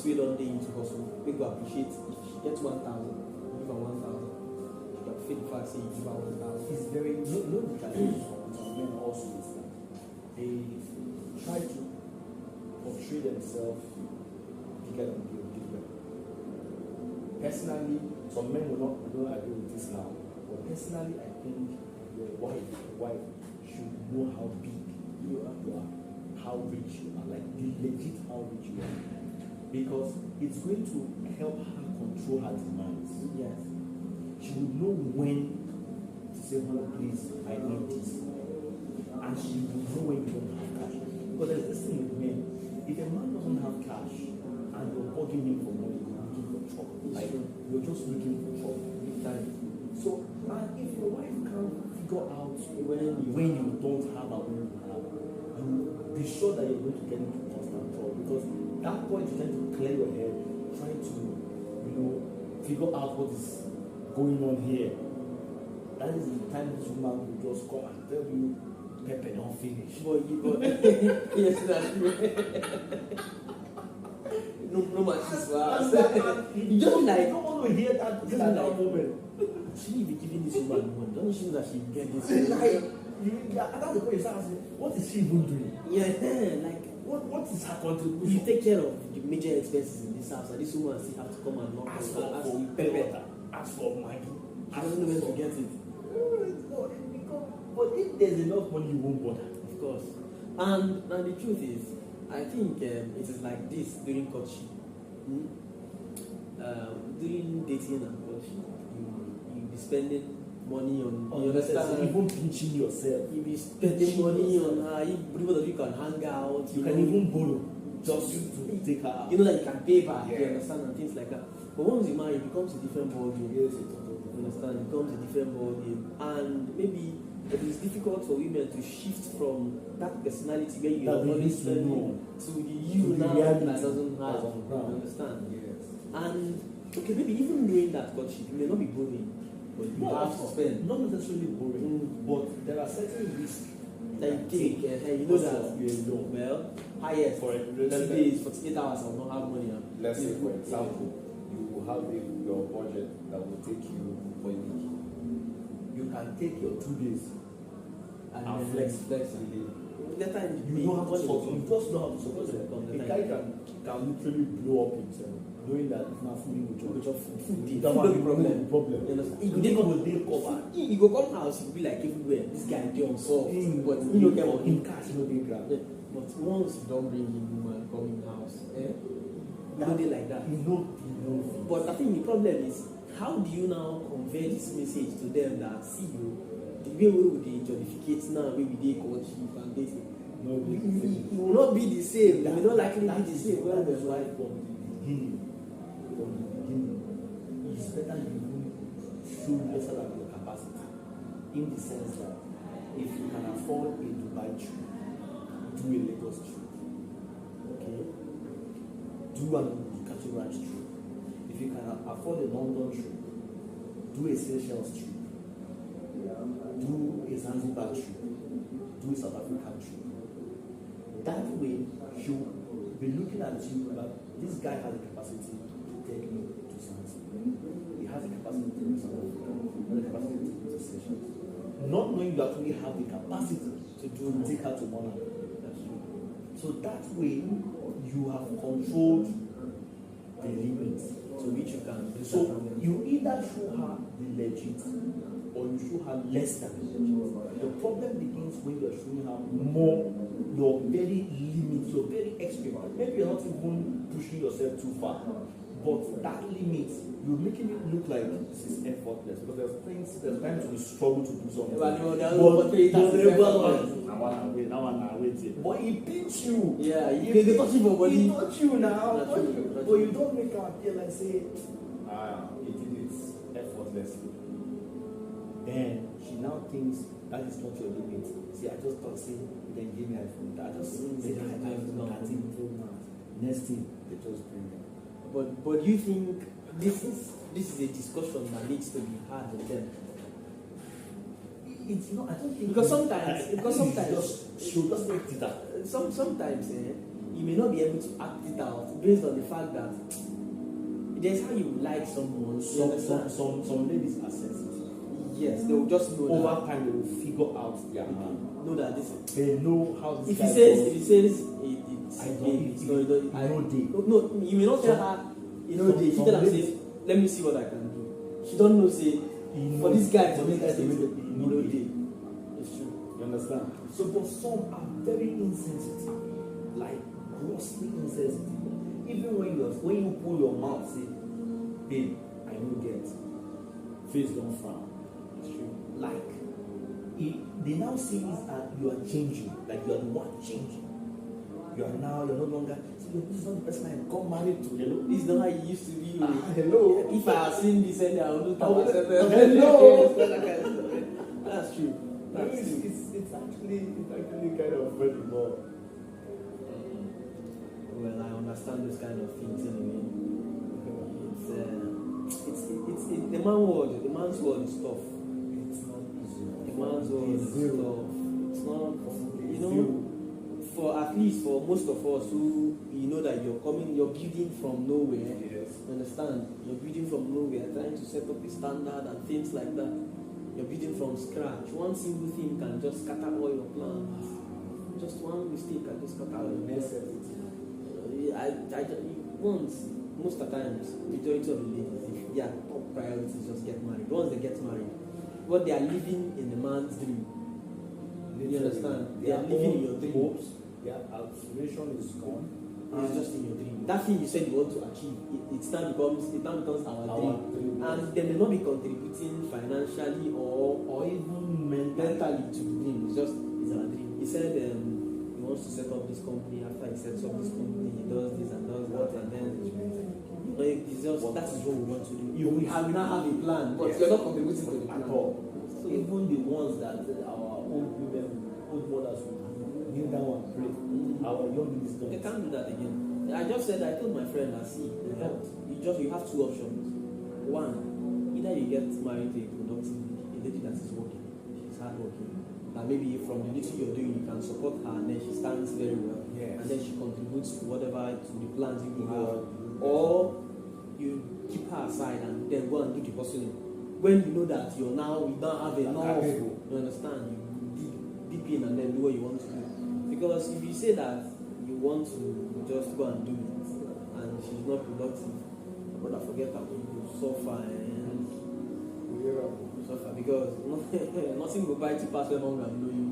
Speaker 2: way on day into hustle. People appreciate if she gets 1,000, give her 1,000. She can feel the fact say you give her 1,000.
Speaker 3: it's very no the challenge for men also is that they try to portray themselves bigger than they are. Personally, some men will not agree with this now. But personally, I think your wife should know how big you are, how rich you are, like legit how rich you are. Because it's going to help her control her demands.
Speaker 2: Yes.
Speaker 3: She will know when to say, "Oh, please, I need this." And she will know when you don't have cash. Because there's this thing with men. If a man doesn't have cash and you're bugging him for money, you're looking for trouble. Like, you're just looking for trouble. So, and if your wife can't figure out when you don't have and when you have, you be sure that you're going to get into constant trouble. Because that point is trying to clear your head, trying to, figure out what is going on here. That is the time this woman will just come and tell you, "Pepper don't finish."
Speaker 2: Yes, that's no matches for us. You just like,
Speaker 3: you don't want to hear that at that moment.
Speaker 2: she be giving this woman money. Don't you know that she get this?
Speaker 3: That's the point you start asking, what is she even doing?
Speaker 2: Yeah, like
Speaker 3: what is her contribution?
Speaker 2: you take care of the major expenses in this house, and this woman still have to come and knock
Speaker 3: Ask
Speaker 2: on
Speaker 3: for
Speaker 2: you
Speaker 3: pepper, ask for Maggi.
Speaker 2: She doesn't know where to get it.
Speaker 3: But if there's enough money, you won't bother.
Speaker 2: Of course. And the truth is, I think it is like this during courtship. During dating and courtship, you be spending money on. You understand?
Speaker 3: Even pinching yourself.
Speaker 2: You be spending money on her. Both of you can hang out.
Speaker 3: You can even borrow just to take her out.
Speaker 2: You know that you can pay back.
Speaker 3: Yeah.
Speaker 2: You understand, and things like that. But once you marry, it becomes a different ball game.
Speaker 3: Yes,
Speaker 2: You understand? It becomes a different ball game, and maybe But it's difficult for women to shift from that personality where you
Speaker 3: That
Speaker 2: are
Speaker 3: they
Speaker 2: always
Speaker 3: used to know
Speaker 2: to the you
Speaker 3: to the
Speaker 2: now
Speaker 3: reality
Speaker 2: that doesn't
Speaker 3: that's
Speaker 2: have.
Speaker 3: on the ground.
Speaker 2: You understand?
Speaker 3: Yes.
Speaker 2: And okay, maybe even knowing that courtship may not be boring, but you
Speaker 3: No,
Speaker 2: have to spend.
Speaker 3: not necessarily boring, but there are certain risks
Speaker 2: That you take, and you know that
Speaker 3: you alone.
Speaker 2: well, highest
Speaker 3: For
Speaker 2: 30 days, 48 hours, I will not have money.
Speaker 3: Let's say, for example, you will have your budget that will take you for a week. You can take your 2 days and flex the day.
Speaker 2: Later in the
Speaker 3: You know how to support. You just know how to support
Speaker 2: Support
Speaker 3: them.
Speaker 2: them.
Speaker 3: A guy can literally blow up himself, knowing that it's not food with your
Speaker 2: food dey.
Speaker 3: That
Speaker 2: Food
Speaker 3: one
Speaker 2: no be problem.
Speaker 3: problem.
Speaker 2: You understand?
Speaker 3: You
Speaker 2: Dey
Speaker 3: go
Speaker 2: come-
Speaker 3: dey cover.
Speaker 2: You go come house, you go be like everywhere. This guy dey on soft, but you no get money.
Speaker 3: in cash, no dey grab.
Speaker 2: Yeah, but once you don't bring in woman come in house, you don't dey like that.
Speaker 3: You know.
Speaker 2: But I think the problem is, how do you now convey this message to them that see you, the way we dey jollificate now, wey we dey courtship and dating,
Speaker 3: No,
Speaker 2: it will not be the same. It will not likely be the same.
Speaker 3: That is why from the beginning, it's better you show lesser than your capacity. In the sense that if you can afford a Dubai trip, do a Lagos trip. Okay? Do an Cattle Ranch trip. If you can afford a London trip, do a Seychelles trip. Do a Zanzibar trip. Do a South African trip. That way, she'll be looking at you like this guy has the capacity to take me to Zanzibar. He has the capacity to take me to South Africa. He has the capacity to take me to Seychelles. Not knowing you actually have the capacity to take her to Monaco. So that way, you have controlled the limits
Speaker 2: to which you can do
Speaker 3: so you either show her the legit or you show her less than the legit. The problem begins when you're showing her more, you're very limit, you're very extreme. Maybe you're not even pushing yourself too far, but that limit, you're making it look like this is effortless because there's times we struggle to do something. But he beats you.
Speaker 2: Yeah, he touch you for body.
Speaker 3: He touch you now.
Speaker 2: That's true.
Speaker 3: But you don't make her appear like say, he did it effortlessly. Then she now thinks that is not your limit. See, I just thought, say, then give me iPhone. I just say, iPhone 13 Pro Max. Next thing, they just bring them.
Speaker 2: But you think this is a discussion that needs to be had with them?
Speaker 3: It's not. I don't think
Speaker 2: Because sometimes
Speaker 3: she'll just act it out.
Speaker 2: Sometimes you may not be able to act it out based on the fact that there's how you like someone.
Speaker 3: Some ladies are sensitive.
Speaker 2: Yes, they will just know
Speaker 3: Over
Speaker 2: that.
Speaker 3: time, they will figure out their hand.
Speaker 2: Know that this.
Speaker 3: They know how this
Speaker 2: If
Speaker 3: guy
Speaker 2: he says
Speaker 3: goes.
Speaker 2: it's
Speaker 3: I don't-
Speaker 2: babe, it's not-
Speaker 3: no,
Speaker 2: you may not tell her. You know, she tell her say, let me see what I can do. She don't know say for this guy to make that statement. You know, it's true.
Speaker 3: You understand? So, but some are very insensitive, like grossly insensitive. Even when you pull your mouth, say, babe, I know get. Face don't frown. It's true. Like, they now see it as you are changing, like you are the one changing. You're no longer. This is not the person I got married to. Hello.
Speaker 2: This is not how it used to be.
Speaker 3: Hello.
Speaker 2: If I have seen this earlier, I would not have said
Speaker 3: Hello.
Speaker 2: That's true. That's true.
Speaker 3: It's actually kind of funny, but
Speaker 2: Well, I understand those kind of things anyway. It's the man's world is tough.
Speaker 3: it's not easy.
Speaker 2: The man's world is
Speaker 3: Zero.
Speaker 2: tough. It's not, you know,
Speaker 3: Zero.
Speaker 2: for at least for most of us who you know that you're building from nowhere.
Speaker 3: Yes.
Speaker 2: Understand? You're building from nowhere, trying to set up a standard and things like that. You're building from scratch. One single thing can just scatter all your plans. Just one mistake can just scatter all your plans. Most of the times, majority of the ladies, if their top priority is just get married. Once they get married, what they are living in the man's dream. You understand? They are living in your dream.
Speaker 3: Hopes, their aspiration is gone.
Speaker 2: It's just in your dream. That thing you said you want to achieve, it now becomes our dream. And they may not be contributing financially or even mentally to the dream. It's our dream. He said he wants to set up this company. After he sets up this company, he does this and does that, and then it's just that is what we want to do. We now have a plan, but you're not contributing to the plan.
Speaker 3: So even even the ones that our old women, old mothers would kneel down and pray. Our young ladies don't.
Speaker 2: They can't do that again. I just said, I told my friend, I see, you have two options. One, either you get married to a productive lady that is working, she's hardworking. That maybe from the little you're doing, you can support her, and then she stands very well, and then she contributes to whatever to the plans you have, or you keep her aside and then go and do the hustling. When you know that you don't have enough, you understand, you deep in and then do what you want to do. Because if you say that you want to just go and do it, and she's not productive, but I forget that you suffer and suffer because nothing will bite you past when hunger know you.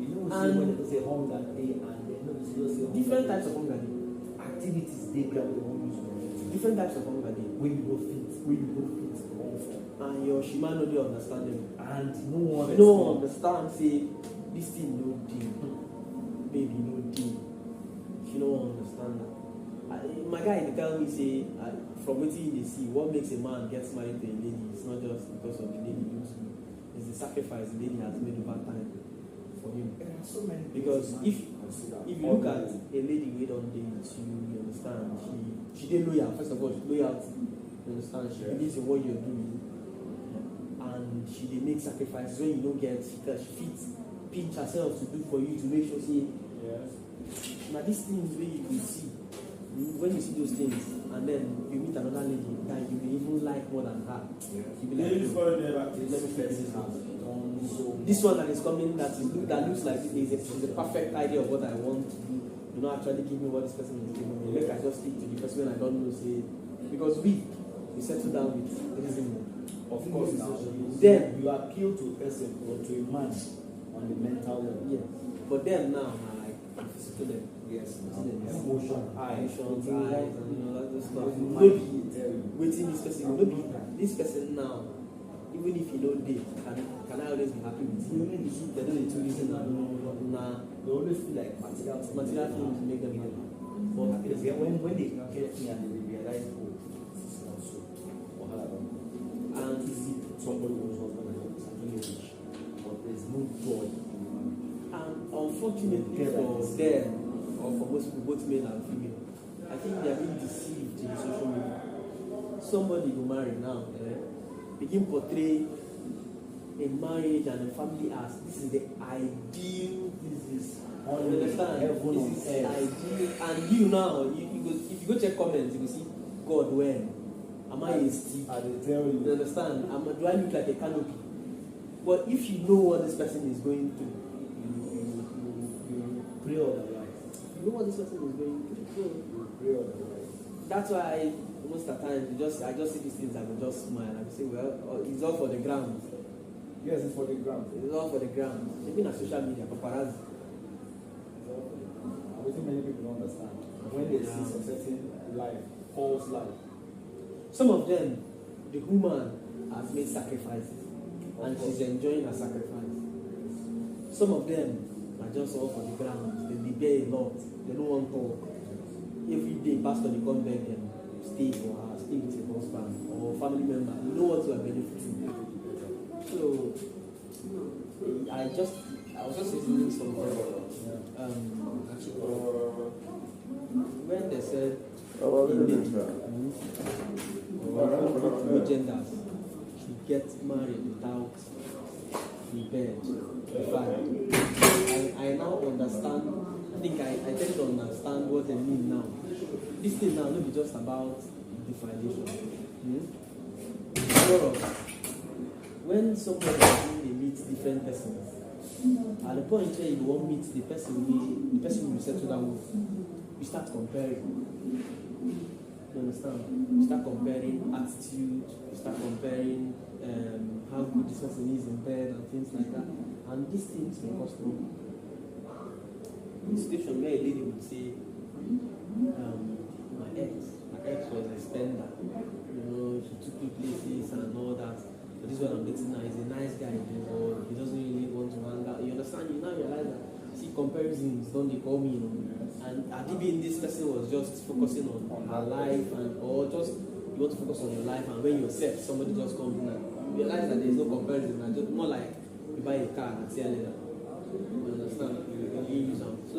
Speaker 3: You know, when they say hunger day and they know say
Speaker 2: different types of hunger day.
Speaker 3: Activities they can use
Speaker 2: different types of hunger day.
Speaker 3: When you go fit,
Speaker 2: and your shima no dey understand them.
Speaker 3: And no one
Speaker 2: understand say this thing no dey, baby no dey. She no understand that. My guy dey tell me say from wetin he dey see, what makes a man get married to a lady is not just because of the lady looks good, it's the sacrifice the lady has made over time for him.
Speaker 3: There are so many.
Speaker 2: Because if you look at a lady wey don dey with you understand, she dey loyal. First of all, she's loyalty. You understand? She believes in what you're doing, and she dey make sacrifices when you don't get. She fit pinch herself to do for you to make sure say now these things wey you will see. When you see those things and then you meet another lady that you may even like more than her, you be like, let me fix this house. This one that is coming that looks like it is the perfect idea of what I want to do. You know, actually give me what this person is giving me. Make I just stick to the person when I don't know say because we settle down with reasoning.
Speaker 3: Of course now.
Speaker 2: Then
Speaker 3: you appeal to a person or to a man on the mental level.
Speaker 2: Yeah. But then now like physical level.
Speaker 3: Yes,
Speaker 2: emotions, eyes, and all that stuff.
Speaker 3: Waiting
Speaker 2: this person. Maybe this person now, even if you don't date, can I always be happy with you? They don't need to reason now.
Speaker 3: They always feel like material
Speaker 2: things make them happy.
Speaker 3: But when they get me and they realize, oh, this is not so. And easy somebody who's husband and something rich, but there's no joy.
Speaker 2: And unfortunately for them, or for most people, both male and female, I think they are being deceived in social media. Somebody who marry now, begin portray a marriage and a family as this is the ideal. This is understand. This is ideal. And you now, if you go check comments, you will see God when am I a stick?
Speaker 3: I will tell you.
Speaker 2: You understand? Do I look like a canopy? But if you know what this person is going through, you pray otherwise. You know what this person is going through. That's why most of the time I just see these things and I just smile and I say, well, it's all for the ground.
Speaker 3: Yes, it's for the ground.
Speaker 2: It's all for the ground. Even on social media, paparazzi.
Speaker 3: I think many people don't understand. When they see a certain life, false life.
Speaker 2: Some of them, the woman has made sacrifices and she's enjoying her sacrifice. Some of them are just all for the ground. They bear a lot. They don't want to talk. Every day, pastor they come beg them, stay for her, stay with your husband or family member. You know what you are benefiting. So I was just listening to something. When they said no genders should get married without the bed. I now understand. I think I tend to understand what they mean now. This thing now not be just about definition. When somebody meet different persons, at the point where you won't meet the person you settle down with, you start comparing. You understand? You start comparing attitude, you start comparing how good this person is in bed and things like that. And these things may cause trouble. In a situation where a lady would say, my ex was a spender. You know, he took me places and all that. But this one I'm dating now is a nice guy, or he doesn't really want to hang out. You understand? You now realize that see comparisons, don't they call me, you know? And Adibi, this person was just focusing on her life, and or just you want to focus on your life, and when you're set, somebody just comes in and realize that there's no comparison. And just more like you buy a car and see a later. You understand? You use them. So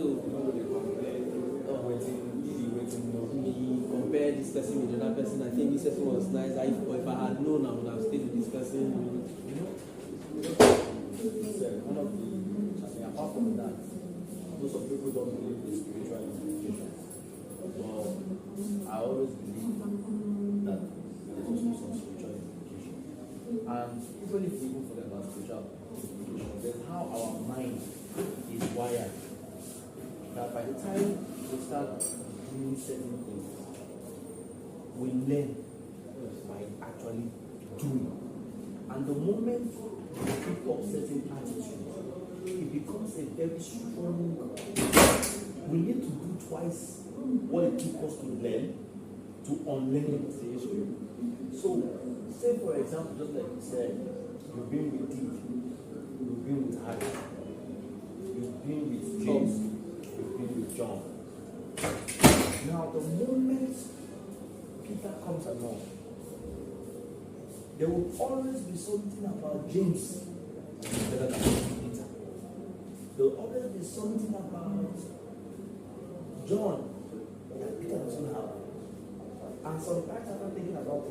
Speaker 2: we compare this person with another person. I think this person was nice. If I had known, I would have stayed with this person.
Speaker 3: You know, one of the, I mean, apart from that, most of people don't believe in spiritual implications. Well, I always believe that there's also some spiritual implications. And even if we go for about spiritual implications, that's how our mind is wired. That by the time we start doing certain things, we learn by actually doing. And the moment we pick up certain attitudes, it becomes a very strong. We need to do twice what it took us to learn to unlearn it. So, say for example, just like you said, you've been with Dick, you've been with Harry, you've been with James, you've been with John. Now, the moment Peter comes along, there will always be something about James better than Peter. There will always be something about John that Peter doesn't have. And sometimes I'm thinking about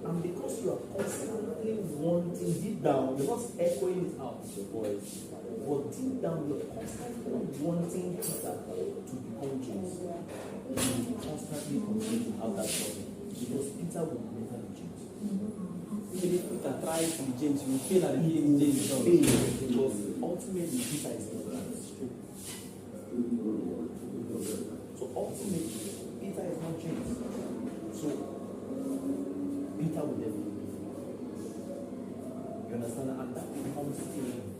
Speaker 3: and because you are constantly wanting deep down, you're not echoing it out with your voice, but deep down you're constantly wanting Peter to become James. You constantly continue to have that problem because Peter will never be James.
Speaker 2: Even if Peter tries to be James, you will feel like he is James.
Speaker 3: Because ultimately Peter is not that. So ultimately Peter is not James. So Peter will never be. You understand? And that becomes a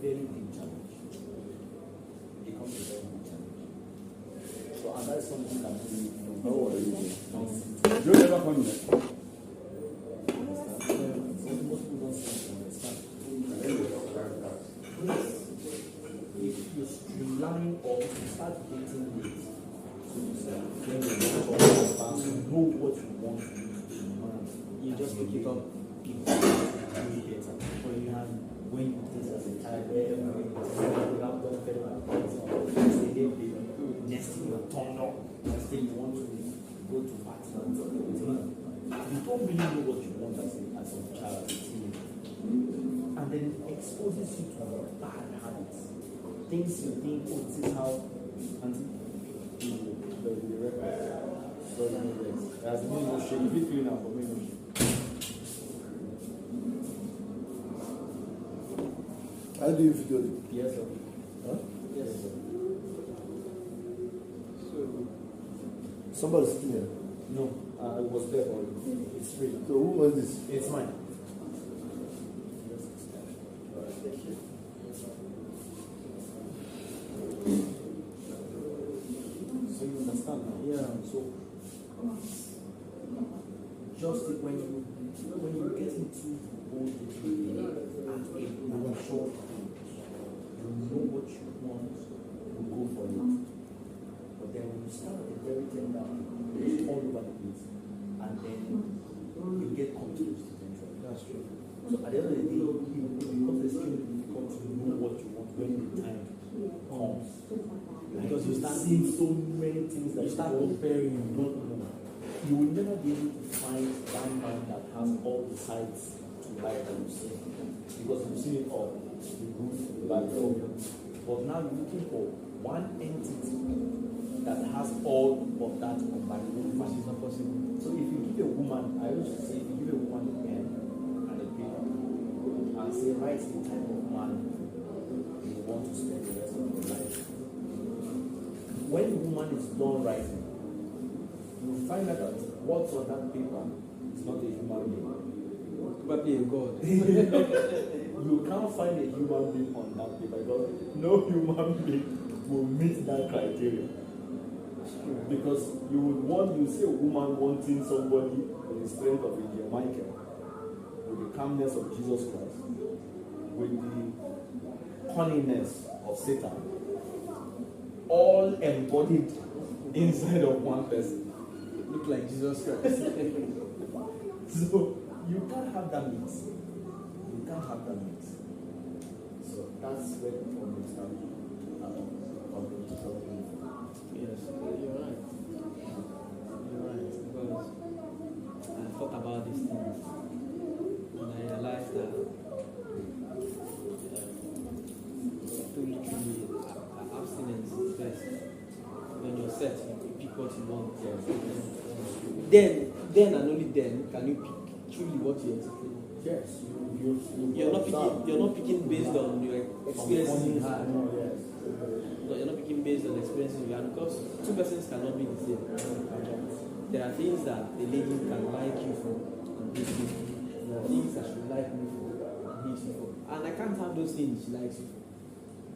Speaker 3: very big challenge. It becomes a very big challenge. So and that's something that we
Speaker 5: You never come here.
Speaker 3: If you streamline or if you start dating late, so you say, when you know what you want to do,
Speaker 2: You just pick it up.
Speaker 3: When you date as a child, you have done very well. Next thing you're turned up, next thing you want to go to party. You don't really know what you want as a child, as a teenager. And then it exposes you to bad habits. Things you think, oh, this is how, and the record. So, there's no shame. If you feel now for me, no shame.
Speaker 5: How do you feel?
Speaker 3: Yes, sir. Huh? Yes, sir.
Speaker 2: So,
Speaker 5: Somebody sitting here.
Speaker 3: No, I was there already. It's free.
Speaker 5: So who was this?
Speaker 3: It's mine. So you understand now?
Speaker 2: yeah.
Speaker 3: So just when you get into old at a mature age, you know what you want, you go for it. But then when you start at a very tender age, it's all over the place, and then you get confused eventually.
Speaker 2: That's true.
Speaker 3: So at the end of the day, it becomes extremely difficult to know what you want when the time comes. Because you start seeing so many things that
Speaker 2: You start
Speaker 3: don't
Speaker 2: comparing.
Speaker 3: you don't know. You will never be able to find one man that has all the sides to life that you see. Because you've seen it all. The good, the bad, the ugly. But now you're looking for one entity that has all of that combined.
Speaker 2: Which is not possible.
Speaker 3: So if you give a woman, I used to say, if you give a woman a pen and a paper and say, write the type of man you want to spend the rest of your life. When the woman is done writing, you will find out that what's on that paper is not a human being.
Speaker 2: Probably a god.
Speaker 3: You can't find a human being on that paper because no human being will meet that criteria. Because you see a woman wanting somebody with the strength of Angel Michael, with the calmness of Jesus Christ, with the cunningness of Satan, all embodied inside of one person.
Speaker 2: Look like Jesus Christ.
Speaker 3: So you can't have that mix. You can't have that mix. So that's where the problem starts.
Speaker 2: Yes, you're right. You're right. Because I thought about these things and I realized that truly abstinence is best. When you're set, you pick what you want. Then and only then can you pick truly what you're expecting.
Speaker 3: Yes,
Speaker 2: You're not picking based on your experiences you had.
Speaker 3: No, yes.
Speaker 2: No, you're not picking based on experiences you had because two persons cannot be the same. There are things that a lady can like you for and hate you for. There are things that she like me for and hate you for. And I can't have those things she likes you for.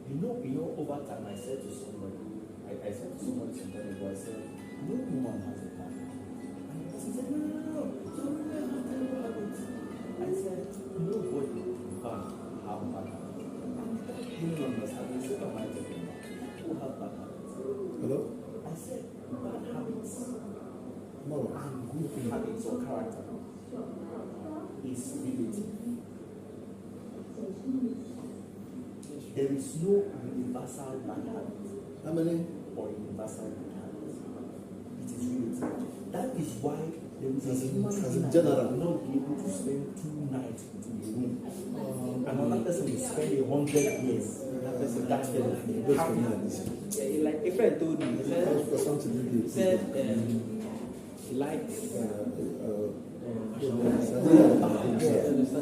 Speaker 3: You know, over time I said to somebody, I said to somebody some time ago, I said, no woman has a partner. And the person said, no. I said, nobody can have a partner. You don't understand. I said, what am I talking about? Who have bad habits?
Speaker 5: Hello?
Speaker 3: I said, bad habits
Speaker 5: No.
Speaker 3: and good habits or character is relative. There is no universal bad habit
Speaker 5: How many?
Speaker 3: or universal good habit. It is relative. That is why there is a
Speaker 5: As in
Speaker 3: human being
Speaker 5: general.
Speaker 3: that will not be able to spend 2 nights in a room. Another person will spend 100 years. That person, that's very
Speaker 5: Those
Speaker 3: happy.
Speaker 5: communities.
Speaker 2: Yeah, like a friend told me, he said,
Speaker 5: For something you
Speaker 2: he
Speaker 5: did.
Speaker 2: said he likes you understand,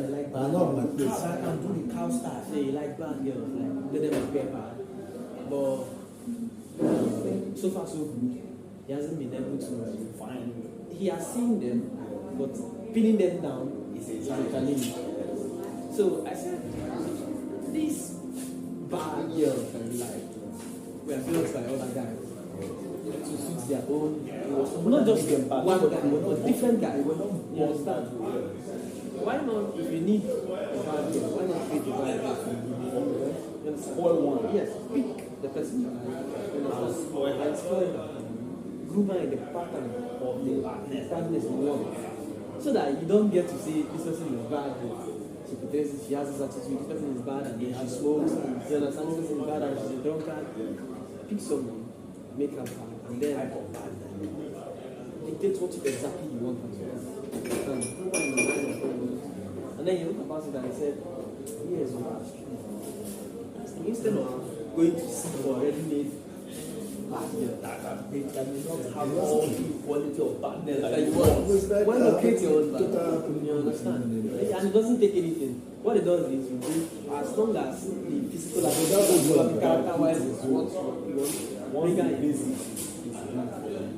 Speaker 2: he likes
Speaker 5: I know my place.
Speaker 3: I can do the cow style.
Speaker 2: say he likes bad girls, like let them appear bad. But so far so good. He hasn't been able to
Speaker 3: Fine.
Speaker 2: he has seen them, but pinning them down is a challenge. So I said, these bad girls that you like were built by other guys to suit their own, not just one guy, but different guys. You understand? Why not, if you need a bad girl, why not create a bad girl for you? You understand?
Speaker 3: Spoil one.
Speaker 2: Yes, pick the person you like. And spoil her. Groove her in the pattern of the badness you want. So that you don't get to say this person is bad. She pretends she has this attitude, this person is bad and then she smokes. You understand? This person is bad and she's a drunkard. Pick someone, make her bad, and then dictate what exactly you want her to do. And then you look about it and you said, yes, instead of going to seek for ready-made bad girl,
Speaker 3: They cannot have all the quality of badness
Speaker 2: that
Speaker 3: that
Speaker 2: you
Speaker 3: you
Speaker 2: want.
Speaker 3: want.
Speaker 2: Why not create your own bad? You understand? And it doesn't take anything. What it does is you do, as long as the physical and character-wise is what you want, make her a basic.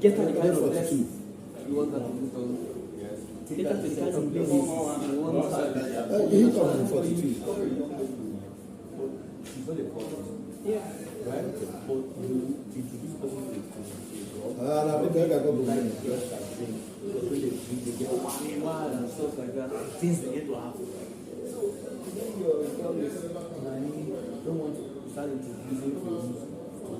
Speaker 2: Get her the kind of dress you want her to put on. Take her to the kind of places you want her to
Speaker 5: You come from 42.
Speaker 3: She's not a problem.
Speaker 2: Yeah.
Speaker 3: Right? But you introduce person to
Speaker 5: I think I got to
Speaker 3: like
Speaker 5: go.
Speaker 3: just like thing. Because when they drink, they get
Speaker 2: Wild and stuff like that.
Speaker 3: things they get to have. So then your girl is don't want to start introducing things to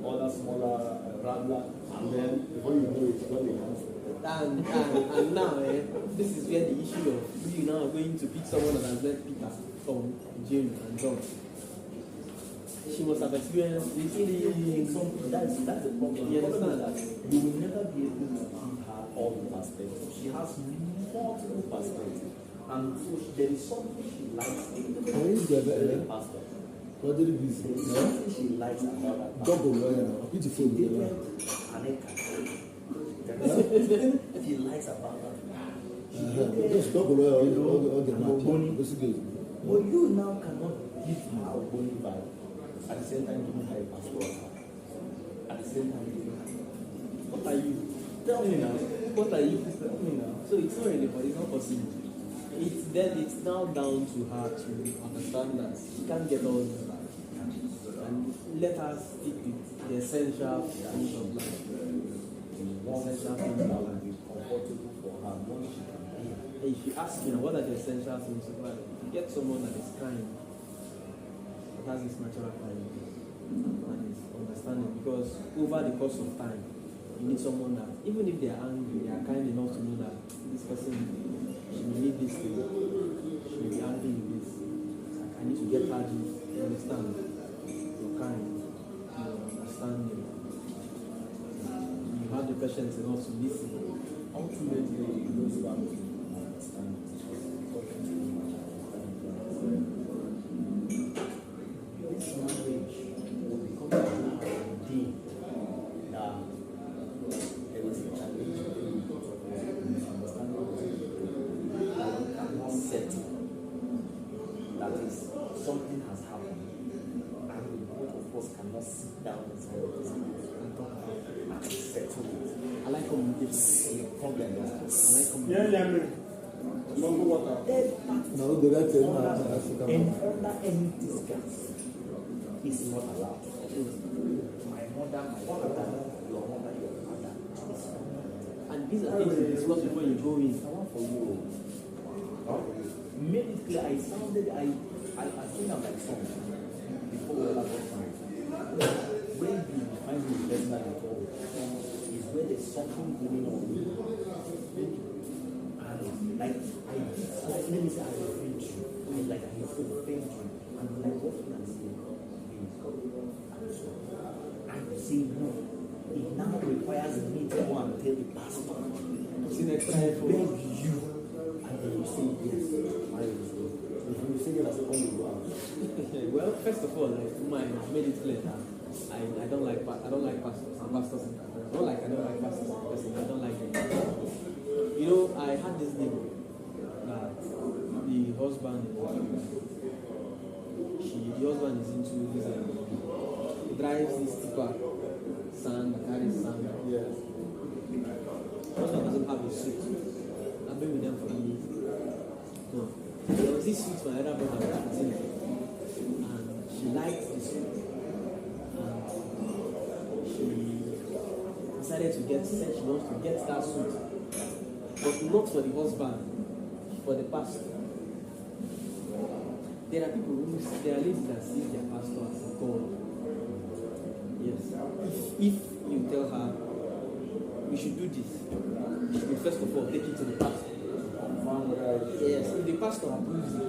Speaker 3: other smaller rattler, and then before you know it, you're the house.
Speaker 2: And now, this is where the issue of you now are going to pick someone that has met Peter from Jane and John. She must have experienced this thing.
Speaker 3: That's the problem.
Speaker 2: You understand that?
Speaker 3: You will never be able to give her all the perspectives. She has multiple perspectives. And so there is something she likes in the pastor.
Speaker 5: What did it be?
Speaker 3: There is something she likes about that pastor.
Speaker 5: Double lawyer. Beautiful.
Speaker 3: Different Aneka. She likes about that.
Speaker 5: Just double lawyer. All the match. This is good.
Speaker 3: But you now cannot give her a bony vibe at the same time giving her a passport. At the same time giving her.
Speaker 2: What are you?
Speaker 3: Tell me now.
Speaker 2: What are you?
Speaker 3: Tell me now.
Speaker 2: So it's not really, but it's not possible. It's now down to her to understand that she can't get all this back. And let her stick with the essential things of life.
Speaker 3: Essential things that will be comfortable for her once she can be.
Speaker 2: And if you ask me, what are the essential things of life? Get someone that is kind, that has this natural kindness, and is understanding. Because over the course of time, you need someone that, even if they are angry, they are kind enough to know that this person, she will need this thing, she will be angry with this. Like, I need to get her this. You understand? You're kind. You understand me. You have the patience enough to listen.
Speaker 3: Ultimately, those who are looking to understand this marriage will become a day that there is a challenge of misunderstanding that you cannot settle. That is, something has happened, and the both of us cannot sit down inside of this and talk about it and settle it.
Speaker 2: I like communication.
Speaker 3: Problem.
Speaker 2: I like communication.
Speaker 4: Yeah.
Speaker 3: No, the right thing under any discuss is not allowed. My mother, my father, your mother, your father.
Speaker 2: And these are things you discuss before you go in.
Speaker 3: I want for you. Made it clear. I think I'm like son before we ever got married. When you find the best man at all is where there's something going on. And like let me say I offend you. I offend you. And like what can I say? And you say no. It now requires me to go and tell the pastor.
Speaker 2: See next time for
Speaker 3: Beg you. And then you say yes. If you say yes, I say go out.
Speaker 2: well, first of all, like I made it clear that I don't like pastors and pastors. I don't like pastors and pastors. I don't like them. You know, I had this neighbor that the husband is into this. He drives this tipper, sand, carries sand.
Speaker 3: Yes.
Speaker 2: Husband doesn't have a suit. I've been with them for years. No. There was this suit my other brother was putting it, and she liked the suit, and she decided to said she wants to get that suit, but not for the husband, for the pastor. There are ladies that see their pastor as a God. Yes. If you tell her, we should do this, she will first of all take it to the pastor. Yes, if the pastor approves it,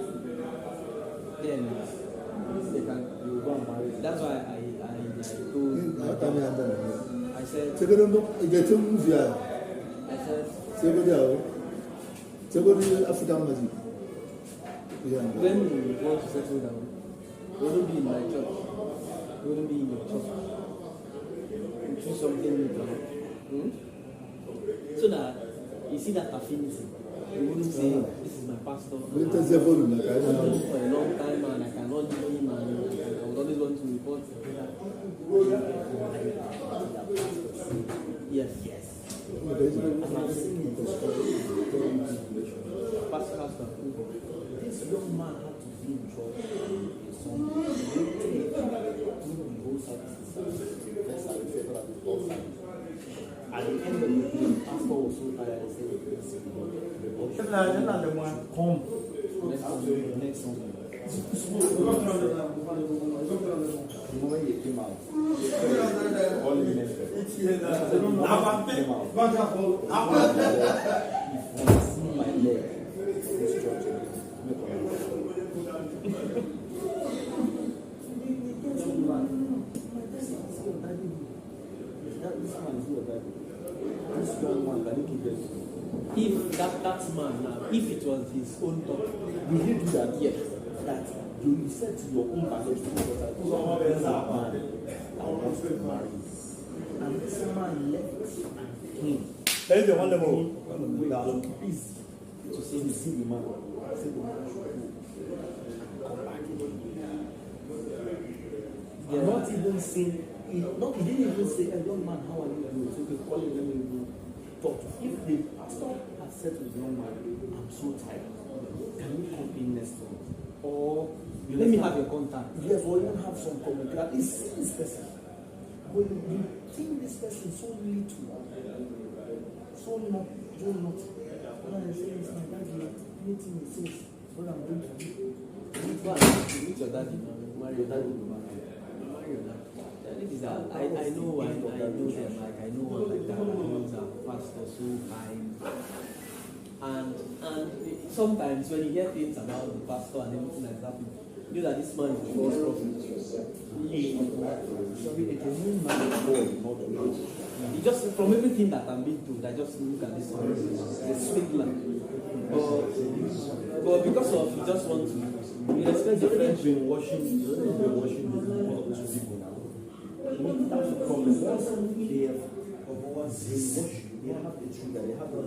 Speaker 2: then they can go and marry. That's why I told I said when we want to settle down, we wouldn't be in my church, we wouldn't be in your church. We choose something new, so that you see that affinity. You wouldn't say, this is my pastor. I've known him for a long time and I cannot leave him and I would always want to report. Yes. Pastor.
Speaker 3: This young man had to be in trouble. At the end of the day, the pastor was so tired and said, come. Next one. The moment they came out, all the men came out. See my leg, this church.
Speaker 2: If that man now, if it was his own thought,
Speaker 3: will he do that?
Speaker 2: yes.
Speaker 3: That you said to your own parents, this is a man that wants to marry. And this man left him.
Speaker 4: Hey, the one level.
Speaker 3: Please, to say the see the man. Say the man should go. Come back again.
Speaker 2: Yeah.
Speaker 3: Not even saying, he didn't even say, hey, young man, how are you doing? So they call him, let me talk to him. If the pastor had said to the young man, I'm so tired, can you come in next week? Or
Speaker 2: let me have your contact.
Speaker 3: Yes, or even have some communication. You see this person. When you think this person so little, so not. When I say this, my daddy, anything he says, what I'm going to do.
Speaker 2: Meet your daddy. Marry your daddy. Marry your daddy. I know them. Like I know one like that. I know that pastor so kind. And sometimes when you hear things about the pastor and everything like that, you know that this man is a false prophet. He just, from everything that I'm being told, I just look at this man, he's a swindler. But because of, he just want to, he respects the French.
Speaker 3: Been watching these people now. That's the problem. They have the trigger, they have the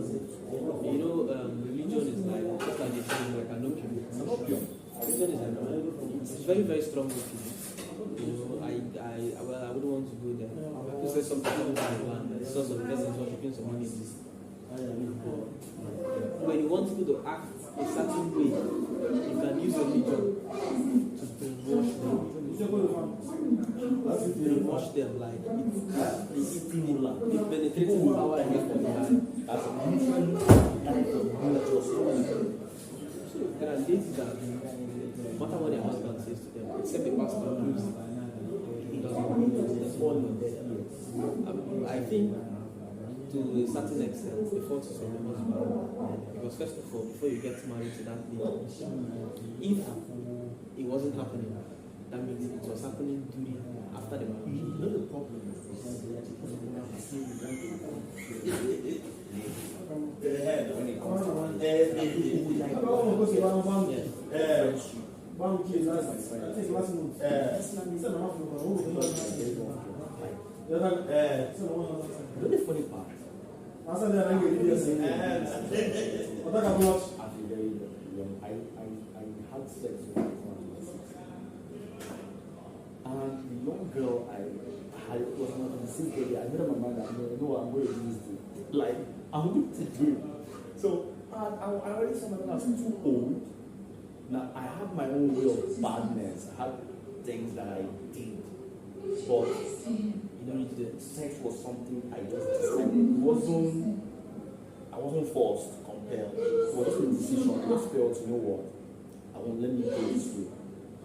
Speaker 2: You know, religion is like, just like they say, like an opium. Religion is like, it's very, very strong opium. You know, I wouldn't want to go there. To say something about the land, the source of the person worshiping some money. When you want people to act a certain way, you can use religion to brainwash them. Brainwash them like it's similar. It penetrates the power and from behind. So there are ladies that no matter what their husband says to them, except the pastor proves he doesn't fall in their ears. I think to a certain extent, the fault is on the husband. Because first of all, before you get married to that lady, if it wasn't happening, that means it was happening during, after the marriage.
Speaker 3: You know the problem is
Speaker 4: The head when it comes to
Speaker 3: the funny part. I feel very young. I had sex with my and the young girl I was not in the same day. I made up my mind that no, I'm going to do this thing. Like, I'm going to do it. So, I already saw myself as too old. Now, I have my own way of badness. I have things that I did. But, you know, the sex was something I just decided. I wasn't forced, compelled. It was just a decision. I just felt, you know what? I won't let me go this way.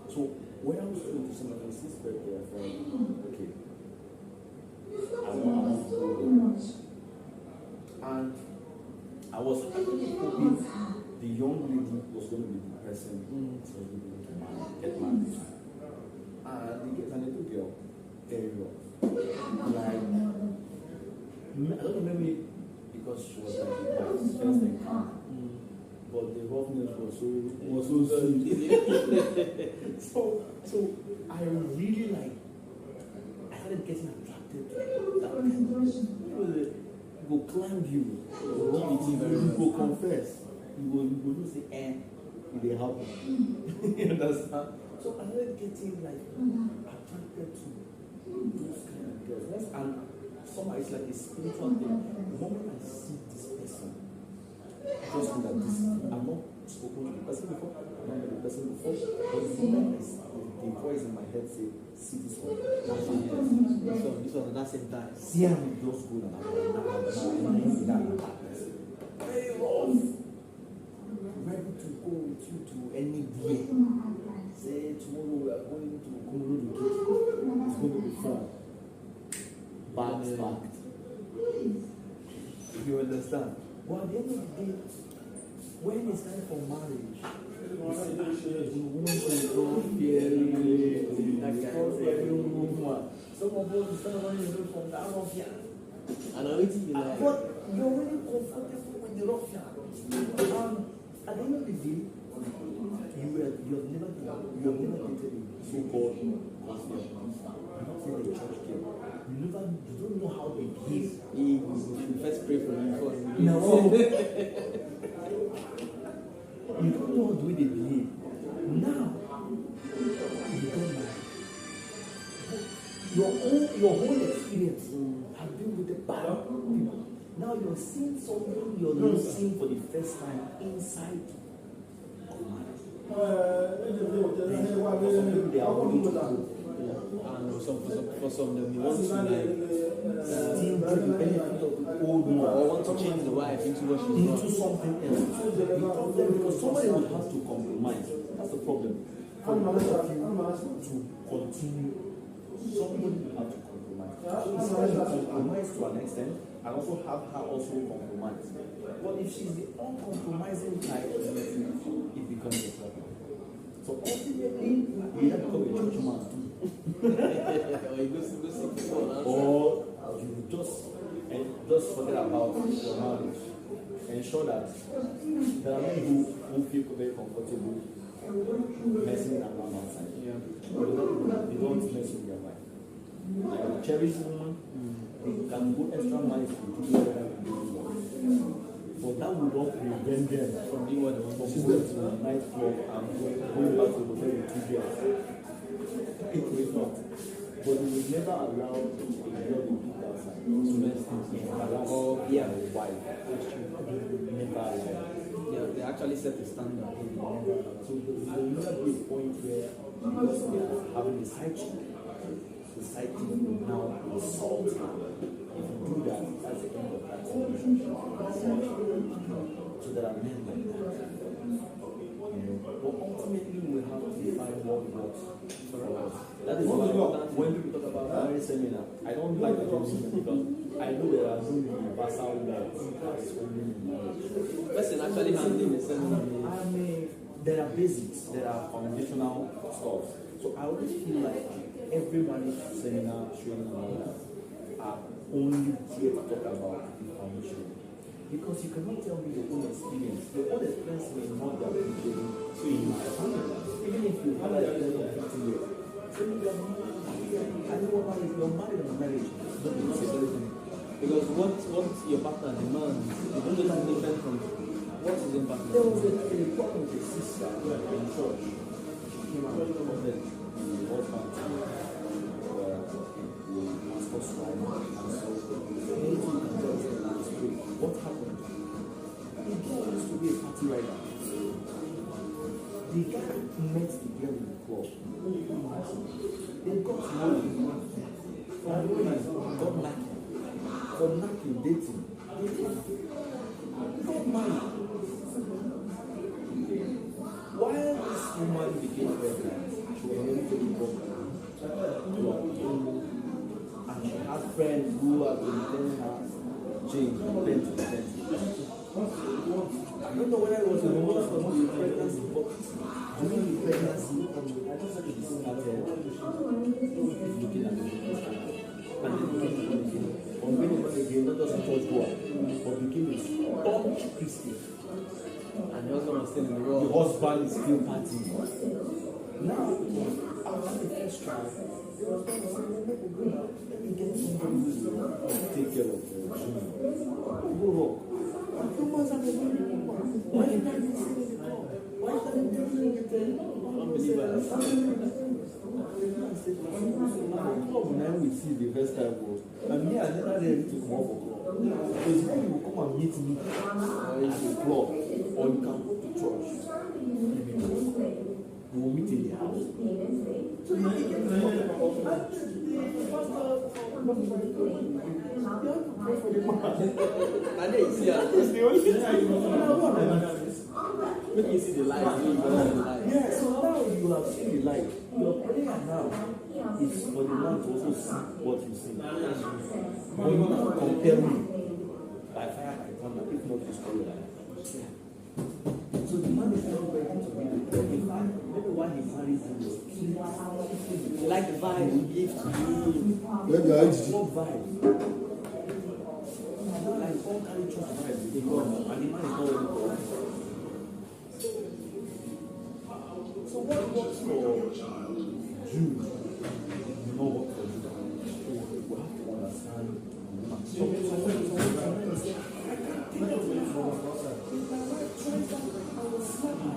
Speaker 3: So, when I was going to some of my sister's birthday, I thought, okay, I want to go there. And I was hoping the young lady was going to be the person who was going to get married. And the little girl, very rough. Like, I don't know, maybe because she was like my first encounter. But the roughness was so sweet. so I really like, I started getting attracted to that person. Go climb you, go confess, you go say, it will happen. You understand? So I started getting like attracted to those kind of girls. And somehow it's like a spiritual thing. The moment I see this person, I just know that this, I'm not spoken to the person before, I'm not met the person before, but the moment I see the voice in my head say, see this one, this one at that same time. See how it just go now. Very rough. Ready to go with you to anywhere. Say tomorrow we are going to Kumuru to Kiki. It's going to be fun. Back. You understand? Well, at the end of the day, when it's time for marriage, the woman will go some of us is running away from that ruffian.
Speaker 2: And I wait till you like.
Speaker 3: But you're really comfortable with the ruffian. At the end of the day, you have never dated a so-called Muslim. You not say the church girl. You don't know how they behave.
Speaker 2: You should first pray for you before you
Speaker 3: No. You don't know the way they behave. Now, you don't know. Your whole experience has been with the bad people. Now you're seeing something you're not seeing for the first time inside of marriage. They are willing to go.
Speaker 2: And for some of them, you want to like
Speaker 3: Still get the benefit of the old one.
Speaker 2: or want to change the wife into what she's
Speaker 3: Into
Speaker 2: not.
Speaker 3: something else. The problem, because somebody would have to compromise. That's the problem. For the rest of you to continue, somebody will have to compromise. So it's going to compromise to an extent, and and also have her also compromise. But if she's the uncompromising type, it becomes a problem. So ultimately, you either become a church man, or you just forget about your marriage. Ensure that there are men who feel very comfortable messing around outside. Yeah. But they don't mess with their wife. Like a cherished woman, they can go extra miles to do whatever they do. But that will not prevent them from doing what they want to go to the nightclub and going back to the hotel with 2 girls. It will not. But we will never allow a girl to be outside to mess things in or their wife. Never allow.
Speaker 2: Yeah, they actually set a standard.
Speaker 3: So there will never be a point where, because they are having a side chick, the side chick will now assault her. If you do that, that's the end of that relationship. So there are men like that. But ultimately, we have to define what works for us. That is why when people talk about marriage seminar, I don't like the seminar because I know there are no universal laws that's only in marriage.
Speaker 2: Person actually handling the seminar.
Speaker 3: I mean, there are basics, there are foundational stuff. So I always feel like every marriage seminar, training, and all that are only here to talk about the foundation. Because you cannot tell me your own experience. Your own experience may not be applicable to my family. Even if you have a experience of 50 years. So you are married. I know what marriage, you're married in a marriage. Don't be saying.
Speaker 2: Because what your partner demands, you don't know that different from what is important.
Speaker 3: There was a problem with a sister in church. She came out and told them the husband was supposed to lie. And so anything you can tell us about the story. What happened? The girl used to be a party rider. The guy met the girl in the club. They got married. Got married. For knacking, dating. They got married. While this woman became pregnant, she was ready to be pregnant. And she had friends who had been telling her, Jane, plenty. I don't know whether it was a woman or not the pregnancy, but during the pregnancy, I just said she started looking at me. And then on when it was again, not just a church goer, but became a staunch Christian.
Speaker 2: And the husband was still in the
Speaker 3: The
Speaker 2: world.
Speaker 3: husband is still partying. Now, after the first trial, the husband was saying, let me get somebody who will take care of the children. Go rock. Humans are the women. Why is that in the club? Why is that in the unbelievers? Now we see the first time was, and me, I never ready to come off of club. Because when you come and meet me in the club, or you can go to church, we will meet in the house. So you get to talk about
Speaker 2: And then you see her. It's the only thing. When you see the light, you see the light.
Speaker 3: Yeah, so now you have seen the light. Your prayer now is for the man to also see what you see. But you now compare me by fire by thunder, if not destroy your life. So the man is not ready to be the maybe why he married you.
Speaker 2: Like the vibe we give to you.
Speaker 3: What vibe? Like all carry trust vibes, they come and the man is not ready for it. So what works for you, you know what for you. We have to understand. So I can't take it away from us. If my wife tries that, I will slap her.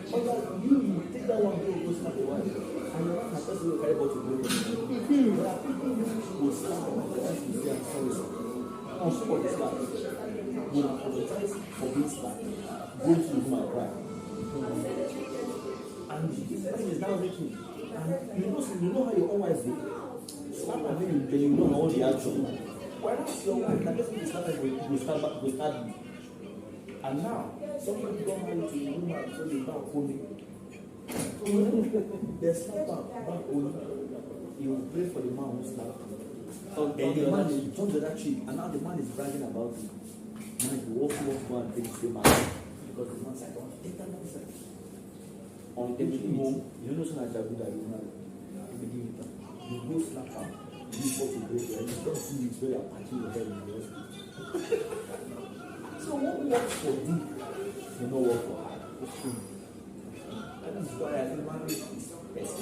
Speaker 3: But like you take that one go slap your wife, and your wife has just to carry bottle to go. There are people who will slap her and try to say I'm sorry, sir. On top of the slap, will apologize for being slapped, going to do my crime. And this person is now reaching. And you know how your own wife is. Slap her, then you know how the action. Whereas your wife, that person is slap her, will start you. And now, some people don't marry to a woman, so they back only. They slap her back only. He will pray for the man who slapped him. And the man is turned to that tree, and now the man is bragging about it. Man, he walks go and take the man because the man said, "Don't take that man side." On the way home, you know, so I tell you that you know, you begin it. You go slap her, you go to break her, you don't see it's very attacking your head in the hospital. So what works for you, you know, work for her. That is why I think marriage is best.